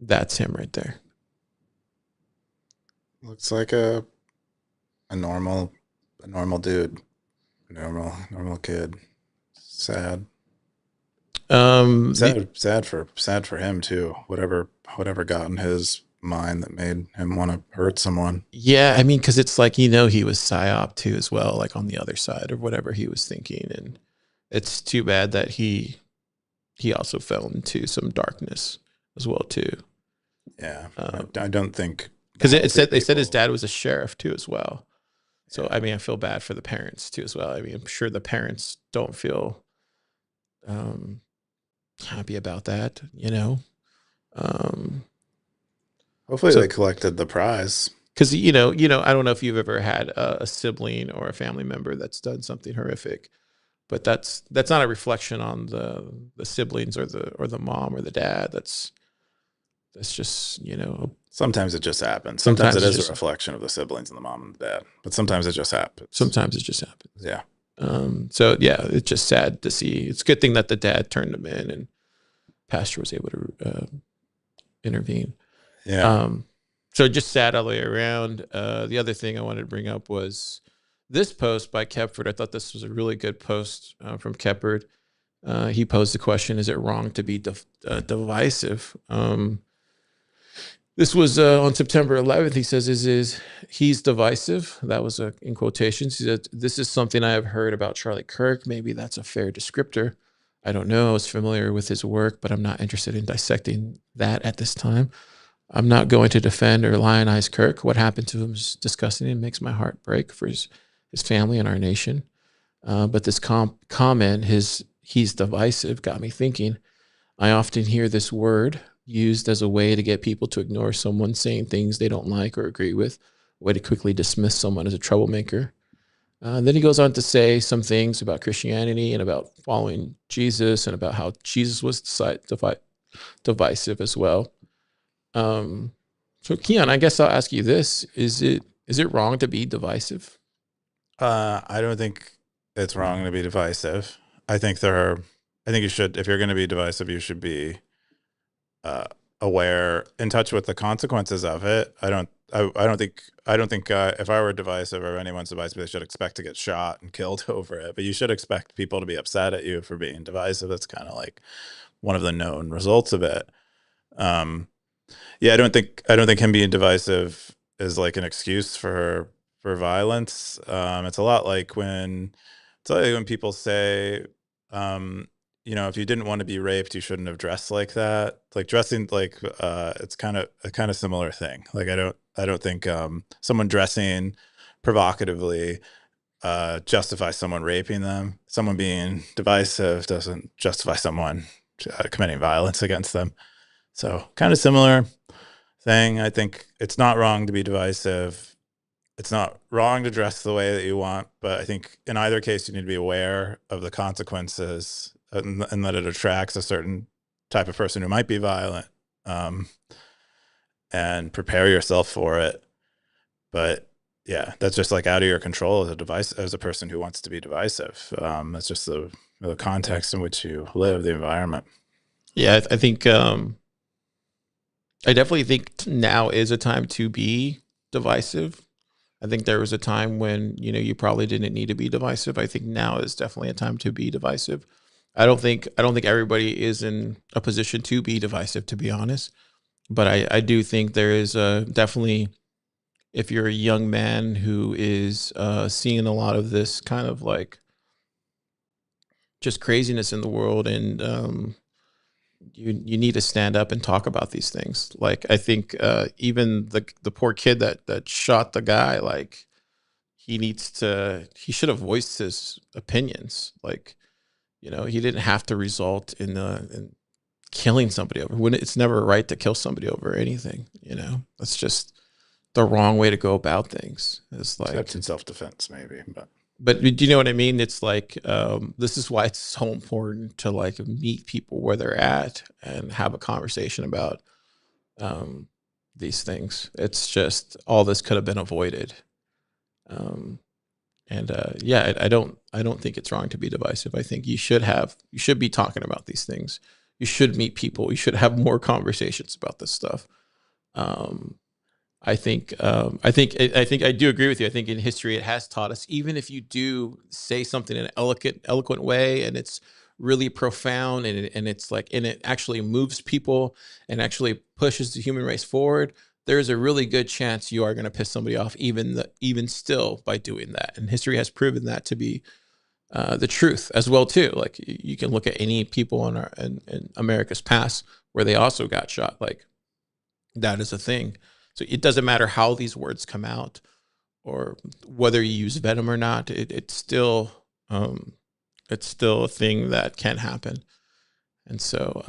That's him right there. Looks like a normal dude. Normal kid. Sad. The, Sad for him too. Whatever got in his mind that made him want to hurt someone. yeah, I mean, because it's like, he was psyop too as well, like on the other side of whatever he was thinking, and it's too bad that he also fell into some darkness as well too. Yeah, I don't think, Because it said they said his people- dad was a sheriff too as well. So I mean, I feel bad for the parents too as well. I mean, I'm sure the parents don't feel happy about that, Hopefully so- they collected the prize. because I don't know if you've ever had a sibling or a family member that's done something horrific, but that's not a reflection on the siblings or the mom or the dad. That's just Sometimes it just happens. Sometimes Sometimes it it's is just- a reflection of the siblings and the mom and the dad, but sometimes it just happens. sometimes it just happens. Yeah. So yeah, it's just sad to see. It's a good thing that the dad turned him in and pastor was able to intervene. Yeah. So just sad all the way around. The other thing I wanted to bring up was this post by Kepford. I thought this was a really good post from Kepford. He posed the question, is it wrong to be divisive? This was on September 11th. He says, he's divisive. That was in quotations. He said, this is something I have heard about Charlie Kirk. Maybe that's a fair descriptor. I don't know. I was familiar with his work, but I'm not interested in dissecting that at this time. I'm not going to defend or lionize Kirk. What happened to him is disgusting and makes my heart break for his family and our nation. But this comment, he's divisive, got me thinking. I often hear this word used as a way to get people to ignore someone saying things they don't like or agree with, a way to quickly dismiss someone as a troublemaker. Then he goes on to say some things about Christianity and about following Jesus and about how Jesus was divisive as well. So Keyan, I guess I'll ask you this: is it wrong to be divisive? I don't think it's wrong to be divisive. I think you should, if you're going to be divisive, you should be aware, in touch with the consequences of it. I don't think if I were divisive or anyone's divisive, they should expect to get shot and killed over it. But you should expect people to be upset at you for being divisive. That's kind of like one of the known results of it. Yeah, I don't think him being divisive is like an excuse for violence. It's a lot like when people say, if you didn't want to be raped, you shouldn't have dressed like that. Like dressing like it's kind of a similar thing. Like I don't think someone dressing provocatively justifies someone raping them. Someone being divisive doesn't justify someone committing violence against them. So kind of similar thing. I think it's not wrong to be divisive. It's not wrong to dress the way that you want, but I think in either case, you need to be aware of the consequences and that it attracts a certain type of person who might be violent, and prepare yourself for it. But yeah, that's just like out of your control as a person who wants to be divisive. That's just the context in which you live, the environment. Yeah, I think I definitely think now is a time to be divisive. I think there was a time when you probably didn't need to be divisive. I think now is definitely a time to be divisive. I don't think everybody is in a position to be divisive, to be honest. But I do think there is definitely, if you're a young man who is seeing a lot of this kind of like just craziness in the world, and you need to stand up and talk about these things. Like I think even the poor kid that shot the guy, like he should have voiced his opinions. Like he didn't have to result in killing somebody over. When it's never right to kill somebody over anything. That's just the wrong way to go about things. It's like, Except in self-defense, maybe, but do you know what I mean? It's like this is why it's so important to like meet people where they're at and have a conversation about these things. It's just all this could have been avoided. Yeah, I don't think it's wrong to be divisive. I think you should be talking about these things. You should meet people. You should have more conversations about this stuff. I think I do agree with you. I think in history it has taught us, even if you do say something in an eloquent way, and it's really profound, and it's like, and it actually moves people and actually pushes the human race forward, there's a really good chance you are going to piss somebody off, even still, by doing that. And history has proven that to be the truth as well too. Like, you can look at any people in America's past where they also got shot. Like, that is a thing. So it doesn't matter how these words come out or whether you use venom or not. It's still a thing that can happen. And so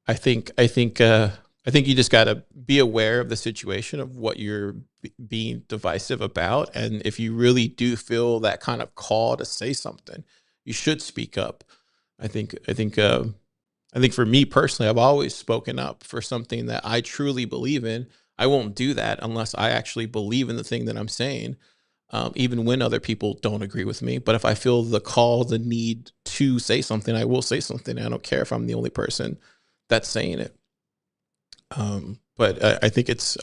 I think you just got to be aware of the situation of what you're being divisive about, and if you really do feel that kind of call to say something, you should speak up. I think for me personally, I've always spoken up for something that I truly believe in. I won't do that unless I actually believe in the thing that I'm saying, even when other people don't agree with me. But if I feel the call, the need to say something, I will say something. I don't care if I'm the only person that's saying it. But I think it's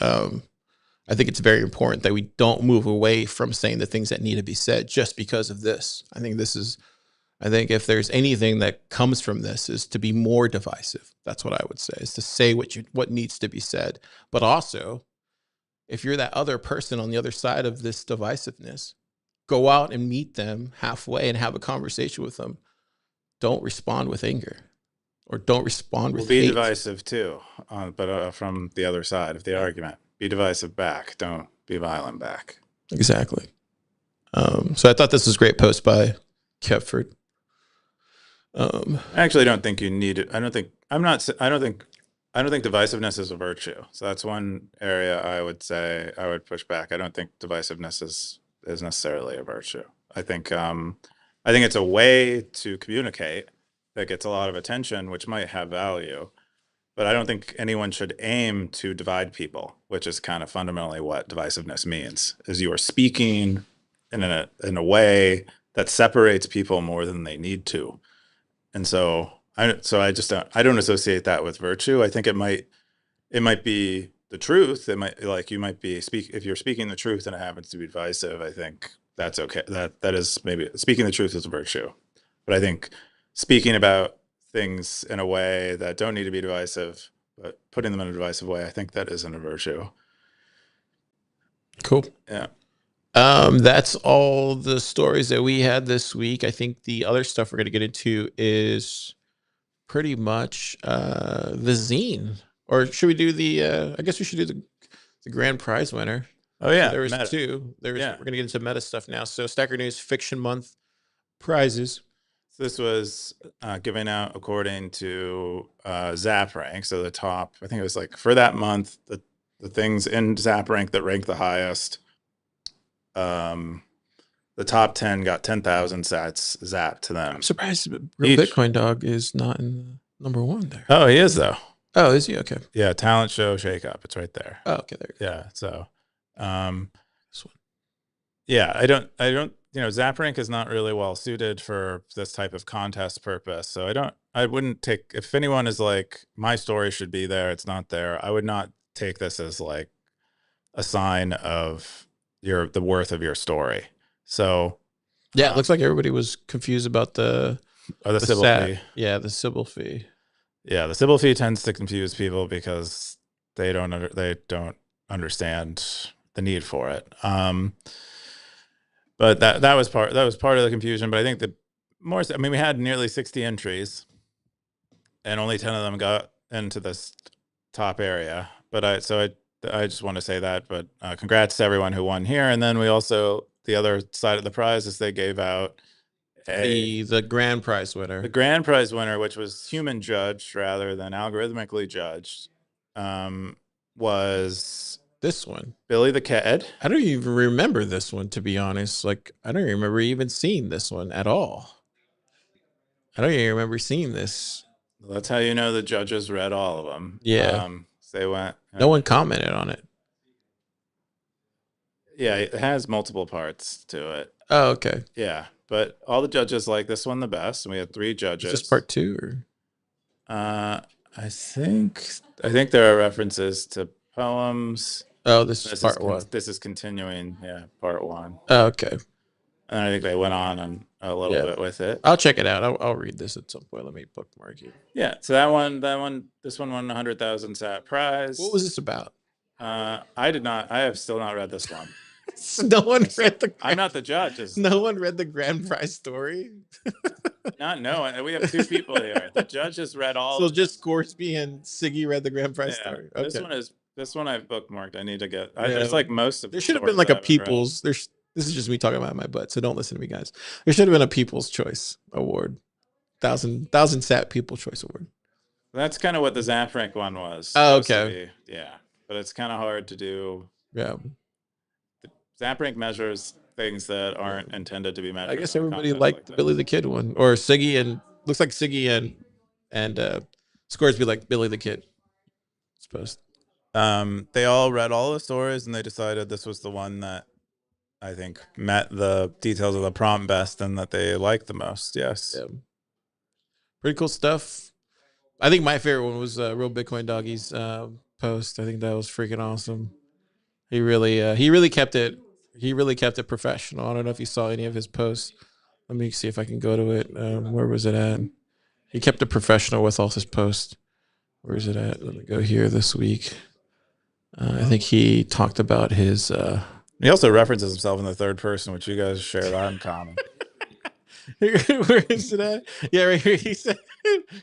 very important that we don't move away from saying the things that need to be said just because of this. I think if there's anything that comes from this, is to be more divisive. That's what I would say, is to say what needs to be said. But also, if you're that other person on the other side of this divisiveness, go out and meet them halfway and have a conversation with them. Don't respond with anger, or don't respond with Be hate. divisive too, but from the other side of the argument. Be divisive back. Don't be violent back. Exactly. So I thought this was a great post by Kepford. I actually don't think you need it. I don't think divisiveness is a virtue. So that's one area I would say I would push back. I don't think divisiveness is necessarily a virtue. I think it's a way to communicate that gets a lot of attention, which might have value. But I don't think anyone should aim to divide people, which is kind of fundamentally what divisiveness means, is you are speaking in a way that separates people more than they need to. And so I don't associate that with virtue. I think it might be the truth. It might, like, you might be if you're speaking the truth and it happens to be divisive, I think that's okay. That is, maybe speaking the truth is a virtue. But I think speaking about things in a way that don't need to be divisive, but putting them in a divisive way, I think that isn't a virtue. Cool. Yeah. That's all the stories that we had this week. I think the other stuff we're going to get into is pretty much the zine. Or should we do I guess we should do the grand prize winner. Oh yeah, So there was meta. two. We're Yeah. going to get into meta stuff now. So Stacker.News Fiction Month prizes. So this was given out according to Zap Rank. So the top, I think it was like for that month, the things in Zap Rank that rank the highest. The top 10 got 10,000 sats zapped to them. I'm surprised Real Bitcoin Dog is not in the number one there. Oh, he is though. Oh, is he? Okay. Yeah, talent show shakeup. It's right there. Oh, okay, there you go. Yeah. So, This one. yeah, I don't. Zap Rank is not really well suited for this type of contest purpose. So I wouldn't take, if anyone is like, my story should be there, it's not there, I would not take this as like a sign of the worth of your story. So yeah, it looks like everybody was confused about the Sybil fee. Yeah, the Sybil fee. Yeah, the Sybil fee tends to confuse people because they don't understand the need for it. But that was part of the confusion. But I think we had nearly 60 entries, and only 10 of them got into this top area. But I just want to say that. But congrats to everyone who won here. And then we also, the other side of the prize is they gave out the grand prize winner. The grand prize winner, which was human judged rather than algorithmically judged, was this one, Billy the Kid. I don't even remember this one, to be honest. Like, I don't remember even seeing this one at all. I don't even remember seeing this. Well, that's how you know the judges read all of them. Yeah. They went. No one commented on it. Yeah, it has multiple parts to it. Oh, okay. Yeah, but all the judges like this one the best, and we had 3 judges. Is this part 2 or? I think there are references to poems. Oh, this is part one. This is continuing. Yeah, part one. Oh, okay. And I think they went on and a little bit with it. I'll check it out. I'll read this at some point. Let me bookmark it. Yeah. So this one won 100,000 sat prize. What was this about? I have still not read this one. No one read the. I'm not the judge. No one read the grand prize story. No. We have two people here. The judge has read all. So just Scoresby and Siggy read the grand prize story. Okay. This one I've bookmarked. I need to get. There's like most of. There should have been like a People's. This is just me talking about my butt, so don't listen to me, guys. There should have been a People's Choice Award, thousand sat People's Choice Award. That's kind of what the Zaprank one was. Oh, okay. Yeah, but it's kind of hard to do. Yeah. Zaprank measures things that aren't intended to be measured. I guess everybody liked the Billy the Kid one, or Siggy, and looks like Siggy and Scoresby like Billy the Kid. Supposed. They all read all the stories and they decided this was the one that I think met the details of the prompt best and that they liked the most. Yes. Yeah. Pretty cool stuff. I think my favorite one was Real Bitcoin Doggy's post. I think that was freaking awesome. He really kept it. He really kept it professional. I don't know if you saw any of his posts. Let me see if I can go to it. Where was it at? He kept it professional with all his posts. Where is it at? Let me go here this week. I think he talked about his. He also references himself in the third person, which you guys share that in common. Where is it at? Yeah, right here. He said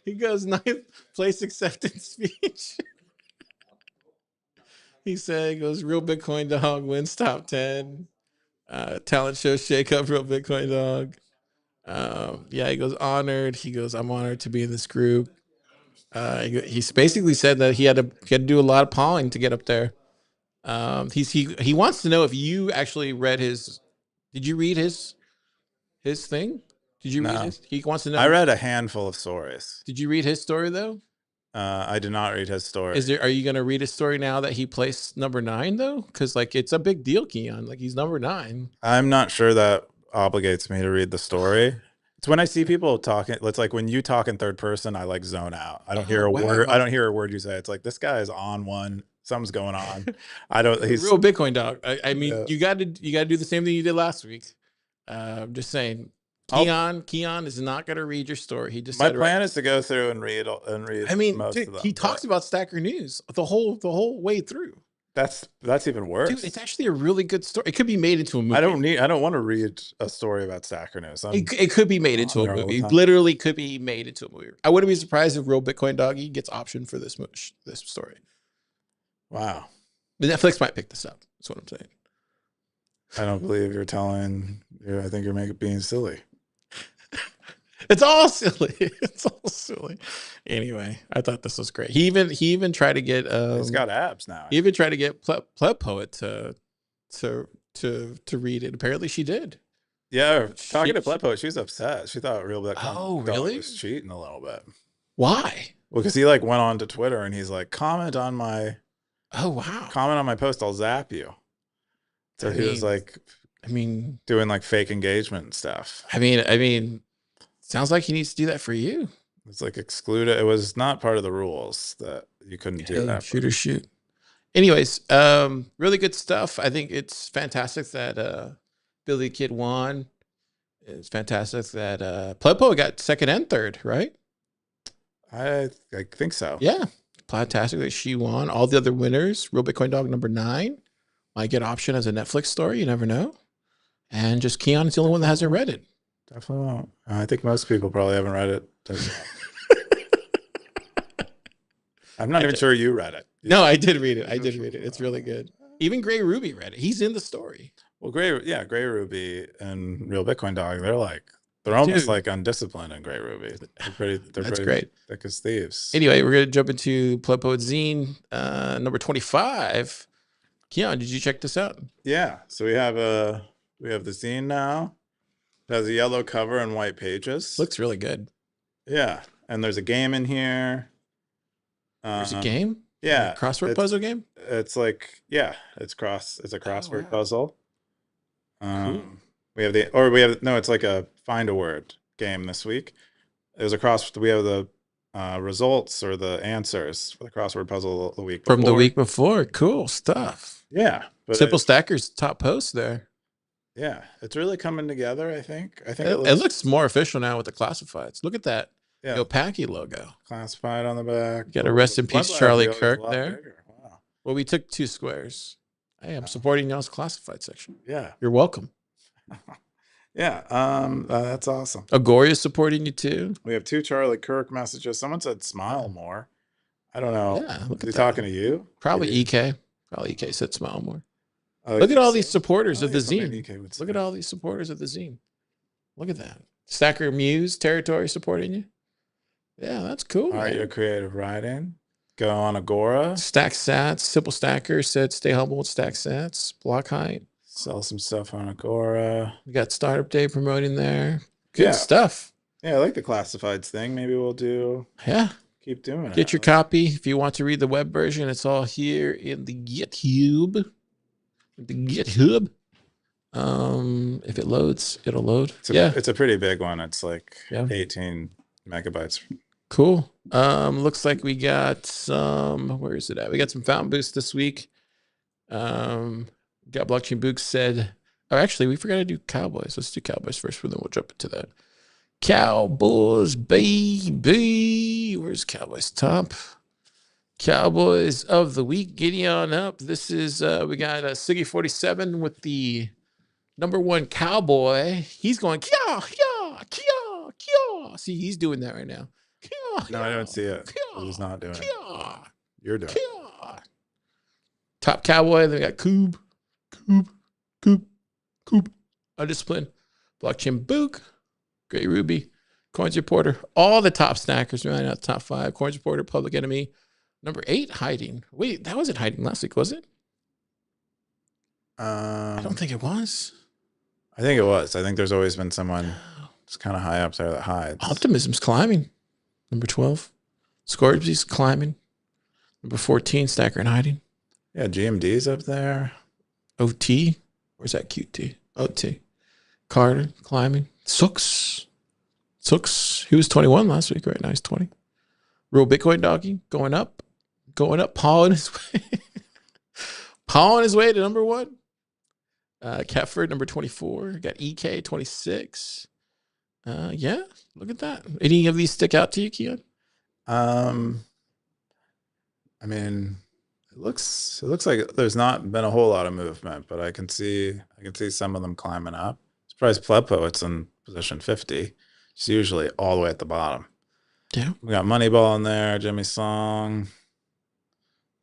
he goes 9th place acceptance speech. He goes Real Bitcoin Dog wins top 10. Talent show shake up Real Bitcoin Dog. Yeah, he goes honored. He goes, I'm honored to be in this group. He's basically said that he had to do a lot of polling to get up there. He wants to know if you actually read his. Did you read his thing? Did you read his? He wants to know. I read a handful of stories. Did you read his story though? I did not read his story. Are you going to read his story now that he placed number 9 though? Because like it's a big deal, Keyan. Like he's number 9. I'm not sure that obligates me to read the story. It's when I see people talking. It's like when you talk in third person, I like zone out. I don't hear a word. I don't hear a word you say. It's like this guy is on one. Something's going on. I don't. He's Real Bitcoin Dog. I mean, you got to do the same thing you did last week. I'm just saying. Keyan is not going to read your story. He just my plan is to go through and read. I mean, most dude, of them, he talks about Stacker.News the whole way through. That's even worse. Dude, it's actually a really good story. It could be made into a movie. I don't want to read a story about Stacker.News. It could be made into a movie. Literally could be made into a movie. I wouldn't be surprised if Real Bitcoin Doggy gets optioned for this story. Wow. But Netflix might pick this up. That's what I'm saying. I don't believe you're telling. I think you're being silly. It's all silly. It's all silly. Anyway, I thought this was great. He even tried to get. He's got abs now. He even tried to get Pleb Poet to read it. Apparently, she did. Yeah, talking to Pleb Poet, she's upset. She thought Real Bitcoin really was cheating a little bit. Why? Well, because he like went on to Twitter and he's like, comment on my. Oh wow! Comment on my post. I'll zap you. So he was like, doing like fake engagement stuff. I mean. Sounds like he needs to do that for you. It's like excluded. It was not part of the rules that you couldn't do that. Shoot. Anyways, really good stuff. I think it's fantastic that Billy Kid won. It's fantastic that Pleb Poet got 2nd and 3rd, right? I think so. Yeah. Fantastic that she won. All the other winners, Real Bitcoin Dog number 9, might get option as a Netflix story. You never know. And just Keyan is the only one that hasn't read it. Definitely won't. I think most people probably haven't read it. I'm not even sure you read it. No, I did read it. It's really good. Even Gray Ruby read it. He's in the story. Well, Gray Ruby and Real Bitcoin Dog, they're almost like undisciplined in Gray Ruby. They're pretty great. Thick as thieves. Anyway, we're gonna jump into Pleb Poet Zine, number 25. Keyan, did you check this out? Yeah. So we have the zine now. It has a yellow cover and white pages. Looks really good. Yeah. And there's a game in here. There's a game? Yeah. Crossword puzzle game? It's like, yeah, it's a crossword puzzle. Cool. It's like a find a word game this week. We have results or the answers for the crossword puzzle the week From the before. week before. Cool stuff. Yeah, but Simple Stackers top post there. yeah, it's really coming together. I think It looks more official now with the classifieds. Look at that. yeah, Opaki logo. classified on the back. Got a rest in peace, Blood Charlie Lab deal is a Kirk lot there. bigger. Wow. Well, we took 2 squares. Hey, I'm supporting y'all's classified section. Yeah. You're welcome. Yeah. That's awesome. Agoria's supporting you too. We have 2 Charlie Kirk messages. Someone said smile more. I don't know. Yeah, look Is at he that. talking to you? Probably Maybe. EK. Probably EK said smile more. Oh, you Look at think all so? these supporters I of the think something zine. EK would Look say. at all these supporters of the zine. Look at that. Stacker.News territory supporting you. Yeah, that's cool. All right, Man. your creative writing. Go on Agora. Stack Sats. Simple Stacker said stay humble with Stack Sats. Block height. Sell some stuff on Agora. We got Startup Day promoting there. Good Yeah. stuff. Yeah, I like the classifieds thing. Maybe we'll Yeah. keep doing it. Get your copy. If you want to read the web version, it's all here in the GitHub. If it loads, it'll load. It's a pretty big one. It's like Yeah. 18 megabytes. Cool. Looks like we got some. Where is it at? We got some Fountain Boost this week. Got Blockchain Book said. Oh, actually, we forgot to do Cowboys. Let's do Cowboys first, but then we'll jump into that. Cowboys, baby. Where's Cowboys top? Cowboys of the week. Getting on up. This is we got Siggy 47 with the #1 Cowboy. He's going Kia, Kia, Kia, Kia. See, he's doing that right now. Kia, No, I don't see it. Kia, He's not doing it. Kia, You're doing it. Kia. Top Cowboy. Then we got Coob, Undisciplined, Blockchain Book, Gray Ruby, Coins Reporter. All the top stackers right now. Top 5. Coins Reporter, Public Enemy. #8, Hiding. Wait, that wasn't Hiding last week, was it? I don't think it was. I think it was. I think there's always been someone that's kind of high up there that hides. Optimism's climbing. #12. Scorby's climbing. #14, Stacker and Hiding. Yeah, GMD's up there. OT. Where's that QT? OT. Carter climbing. Sooks. He was 21 last week. Right now he's 20. Real Bitcoin Doggy going up. Paul on his way. Paul on his way to #1. Catford, #24. Got EK 26. Yeah, look at that. Any of these stick out to you, Keyan? I mean, it looks like there's not been a whole lot of movement, but I can see some of them climbing up. Surprised Pleb Poet's in position 50. It's usually all the way at the bottom. Yeah. We got Moneyball in there, Jimmy Song,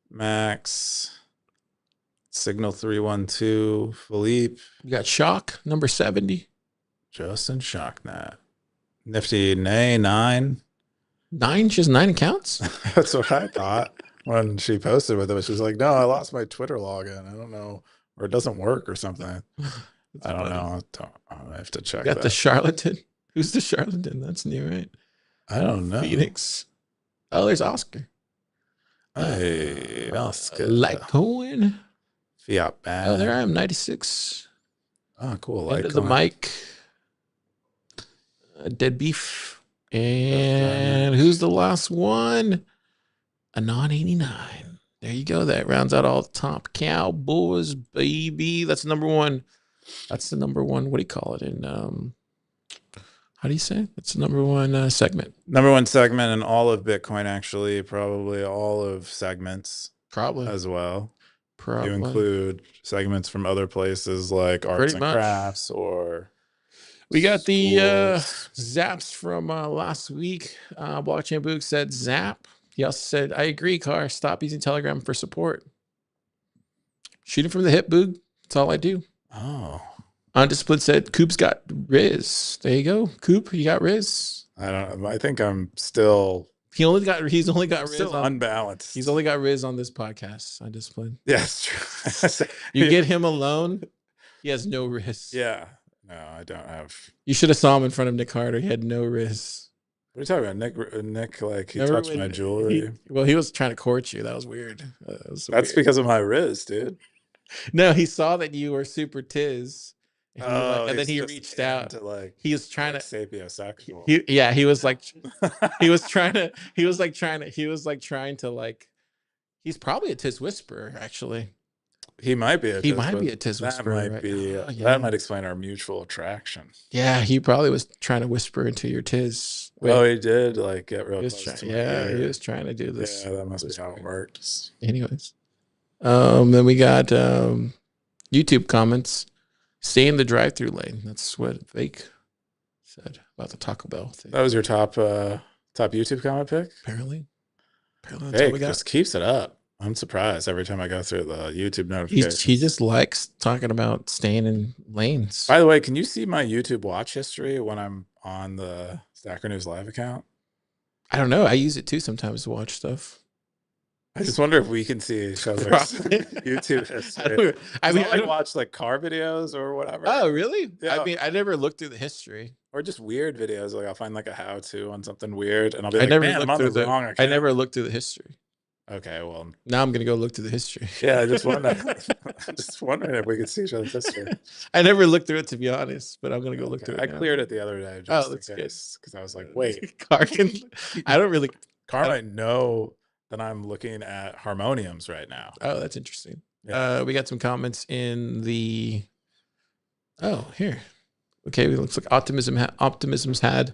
Max, Signal 312, Philippe. We got Shock, #70. Justin Shocknet. Nifty Nay 9. 9? She has 9 accounts? That's what I thought when she posted with it. She was like, no, I lost my Twitter login. I don't know. Or it doesn't work or something. I don't know. I have to check Got that. the Charlatan. Who's the Charlatan? That's new, right? I don't know. Phoenix. Oh, there's Oscar. Hey, Oscar. Litecoin. Fiat bad. Oh, there I am, 96. Oh, cool. End of the mic. Dead Beef. And who's the last one? Anon 89. There you go. That rounds out all the top Cowboys, baby. That's #1. That's the #1. What do you call it? In how do you say? It's the #1 segment. #1 segment in all of Bitcoin, actually. Probably all of segments Probably. as well. Probably. You include segments from other places like arts Pretty and much. crafts or We got the schools. zaps from last week. Blockchain Book said zap. He also said, I agree, Car. Stop using Telegram for support. Shooting from the hip, Boog. That's all I do. Oh. Undisciplined said, Coop's got Riz. There you go. Coop, you got Riz. I don't know. I think I'm still He's only got Riz still on, unbalanced. he's only got Riz on this podcast. Undisciplined. Yes, true. You get him alone, he has no Riz. Yeah. No, I don't have. You should have saw him in front of Nick Carter. He had no Riz. What are you talking about? Nick like he Remember touched when my jewelry. He was trying to court you. That was weird. That's because of my Riz, dude. No, he saw that you were super tiz, And then he's he just reached out. into, like, He was trying like to. sapiosexual. He was like, he was trying to. He was like trying to. He was like trying to like. He's probably a tiz whisperer, actually. He might be a He tiz might be a whisperer. tiz That whisperer. might Right? be. Oh, yeah. That might explain our mutual attraction. Yeah, he probably was trying to whisper into your tiz. Oh, he did like get real He was close trying. to my Yeah, he ear. was trying to do this. Yeah, that must be how it worked. Anyways, then we got YouTube comments. Stay in the drive-through lane. That's what Fake said about the Taco Bell thing. That was your top YouTube comment pick? Apparently that's all Fake we got. just keeps it up. I'm surprised every time I go through the YouTube notifications. He just likes talking about staying in lanes. By the way, can you see my YouTube watch history when I'm on the Stacker.News live account? I don't know. I use it too sometimes to watch stuff. I just wonder if we can see each other's YouTube history. I watch like car videos or whatever. Oh, really? Yeah. I mean, I never looked through the history. Or just weird videos. Like I'll find like a how-to on something weird, and I'll be I like, never man, I'm looked on through the wrong account. I never looked through the history. Okay, well, Now I'm gonna go look through the history. yeah, I just wonder. I'm just wondering if we could see each other's history. I never looked through it, to be honest, but I'm gonna go look through it. I now. cleared it the other day just that's in good. case, because I was like, wait, Car can. I don't really. Car might know that I'm looking at harmoniums right now. Oh, that's interesting. Yeah. We got some comments in the. Oh, here. Okay, it looks like Optimism's had.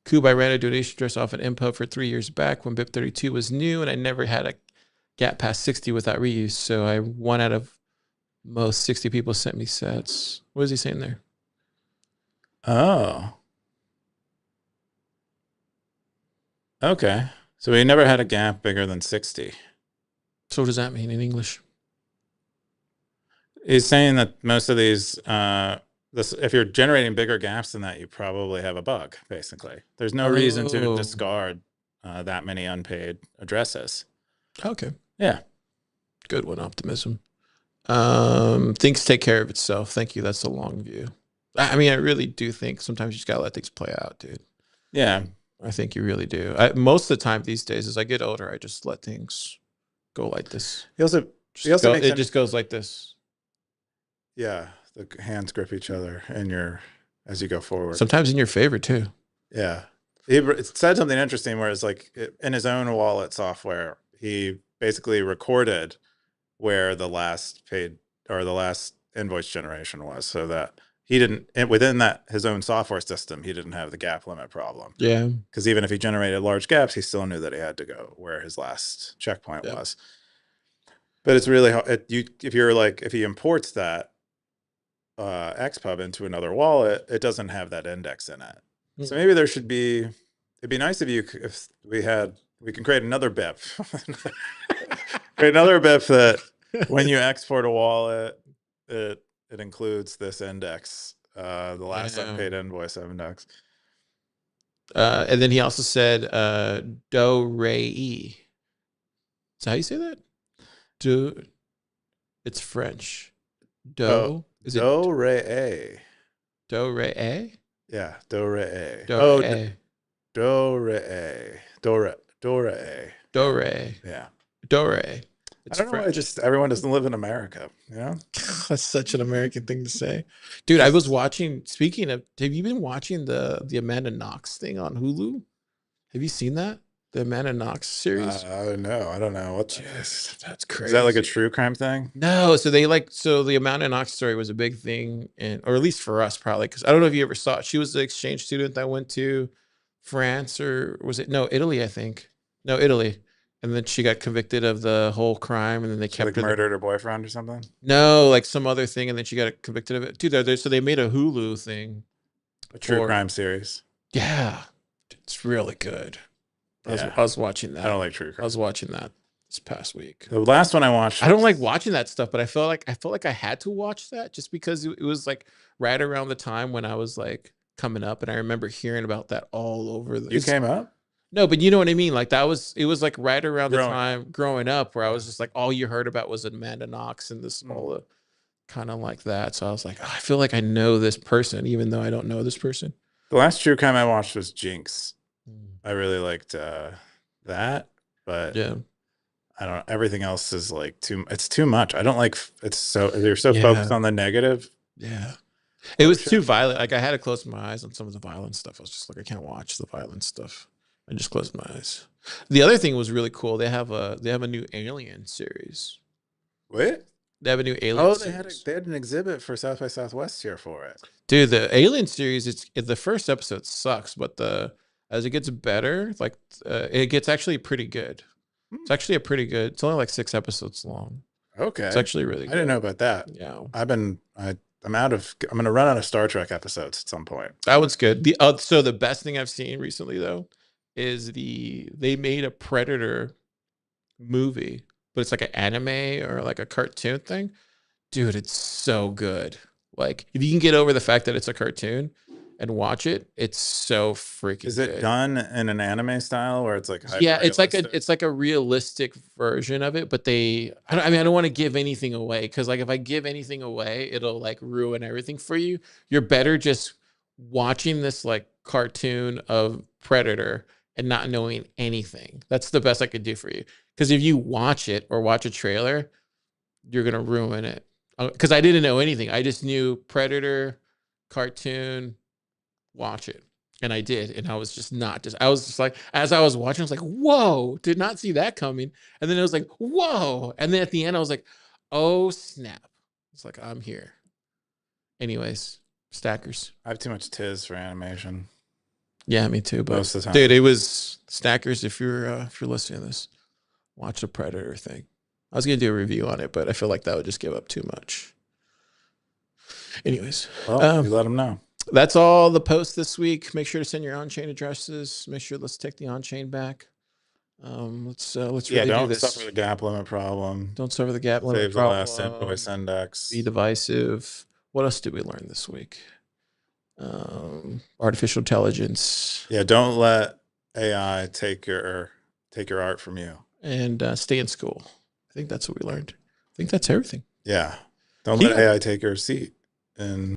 Coop, I ran a donation address off an impo for 3 years back when BIP 32 was new, and I never had a gap past 60 without reuse. So I 1 out of most 60 people sent me sets. What is he saying there? Oh. Okay. So we never had a gap bigger than 60. So what does that mean in English? He's saying that most of these, if you're generating bigger gaps than that, you probably have a bug, basically. There's no reason to discard that many unpaid addresses. Okay. Yeah. Good one, Optimism. Things take care of itself. Thank you. That's a long view. I mean, I really do think sometimes you just gotta let things play out, dude. Yeah. I think you really do. Most of the time these days, as I get older, I just let things go like this. It just goes like this. Yeah, the hands grip each other as you go forward. Sometimes in your favor too. Yeah, he said something interesting where it's like in his own wallet software, he basically recorded where the last paid or the last invoice generation was, so that he didn't, within that his own software system, he didn't have the gap limit problem. Yeah, because even if he generated large gaps, he still knew that he had to go where his last checkpoint was. But it's really hard. If he imports that XPub into another wallet, it doesn't have that index in it. So maybe there should be. It'd be nice if we can create another BIP, create another BIP that when you export a wallet, it includes this index, the last unpaid invoice index. And then he also said do re e. Is that how you say that? Do. It's French. Do. Is it do re a? Do re a? Yeah, do re a. Do re a. Do re a. Do re a. Do re. Yeah. Do re. I don't know why everyone doesn't live in America, you know? That's such an American thing to say. Dude, I was watching, speaking of, have you been watching the Amanda Knox thing on Hulu? Have you seen that? The Amanda Knox series? No, I don't know. What that's crazy. Is that like a true crime thing? No, so the Amanda Knox story was a big thing, or at least for us probably, because I don't know if you ever saw it. She was the exchange student that went to France, or was it Italy, I think. No, Italy. And then she got convicted of the whole crime, and then they kept her murdered her boyfriend or something. No, like some other thing, and then she got convicted of it. Dude, so they made a Hulu thing, a true crime series. Yeah, it's really good. I was watching that. I don't like true crime. I was watching that this past week. The last one I watched. I don't like watching that stuff, but I felt like I had to watch that just because it was like right around the time when I was like coming up, and I remember hearing about that all over. You came up. No, but you know what I mean? Like it was like right around the time growing up where I was just like, all you heard about was Amanda Knox and this all kind of like that. So I was like, I feel like I know this person, even though I don't know this person. The last true crime I watched was Jinx. I really liked that, but yeah, I don't know. Everything else is like it's too much. I don't like, they're so focused on the negative. Yeah. It was too violent. Like I had to close my eyes on some of the violent stuff. I was just like, I can't watch the violent stuff. I just closed my eyes. The other thing was really cool. They have a new Alien series. What? They have a new Alien. Oh, series. they had an exhibit for South by Southwest here for it. Dude, the Alien series, the first episode sucks, but as it gets better, like it gets actually pretty good. It's actually a pretty good. It's only like 6 episodes long. Okay, It's actually really good. I didn't know about that. Yeah, I'm gonna run out of Star Trek episodes at some point. that one's good. So the best thing I've seen recently though is they made a Predator movie, but it's like an anime or like a cartoon thing. Dude, it's so good. Like if you can get over the fact that it's a cartoon and watch it, it's so freaking Is it good. done in an anime style where it's like Yeah, it's hyper-realistic? like a realistic version of it, but I don't want to give anything away because like if I give anything away, it'll like ruin everything for you. You're better just watching this like cartoon of Predator and not knowing anything. That's the best I could do for you. Because if you watch it or watch a trailer, you're gonna ruin it. Because I didn't know anything. I just knew Predator, cartoon, watch it. And I did. And I was just like, as I was watching, I was like, whoa, did not see that coming. And then it was like, whoa. And then at the end, I was like, oh, snap. It's like, I'm here. Anyways, Stackers. I have too much tiz for animation. Yeah, me too. But Most of the time. dude, it was Stackers. If you're listening to this, watch the Predator thing. I was gonna do a review on it, but I feel like that would just give up too much. Anyways, Well, you let them know. That's all the posts this week. Make sure to send your on-chain addresses. Make sure let's take the on-chain back. Let's really do this. Don't suffer the gap limit problem. Don't suffer the gap limit Save the problem. last invoice index. Be divisive. What else did we learn this week? Artificial intelligence. Yeah, don't let AI take your art from you. And stay in school. I think that's what we learned. I think that's everything. Yeah. Don't let AI take your seat. And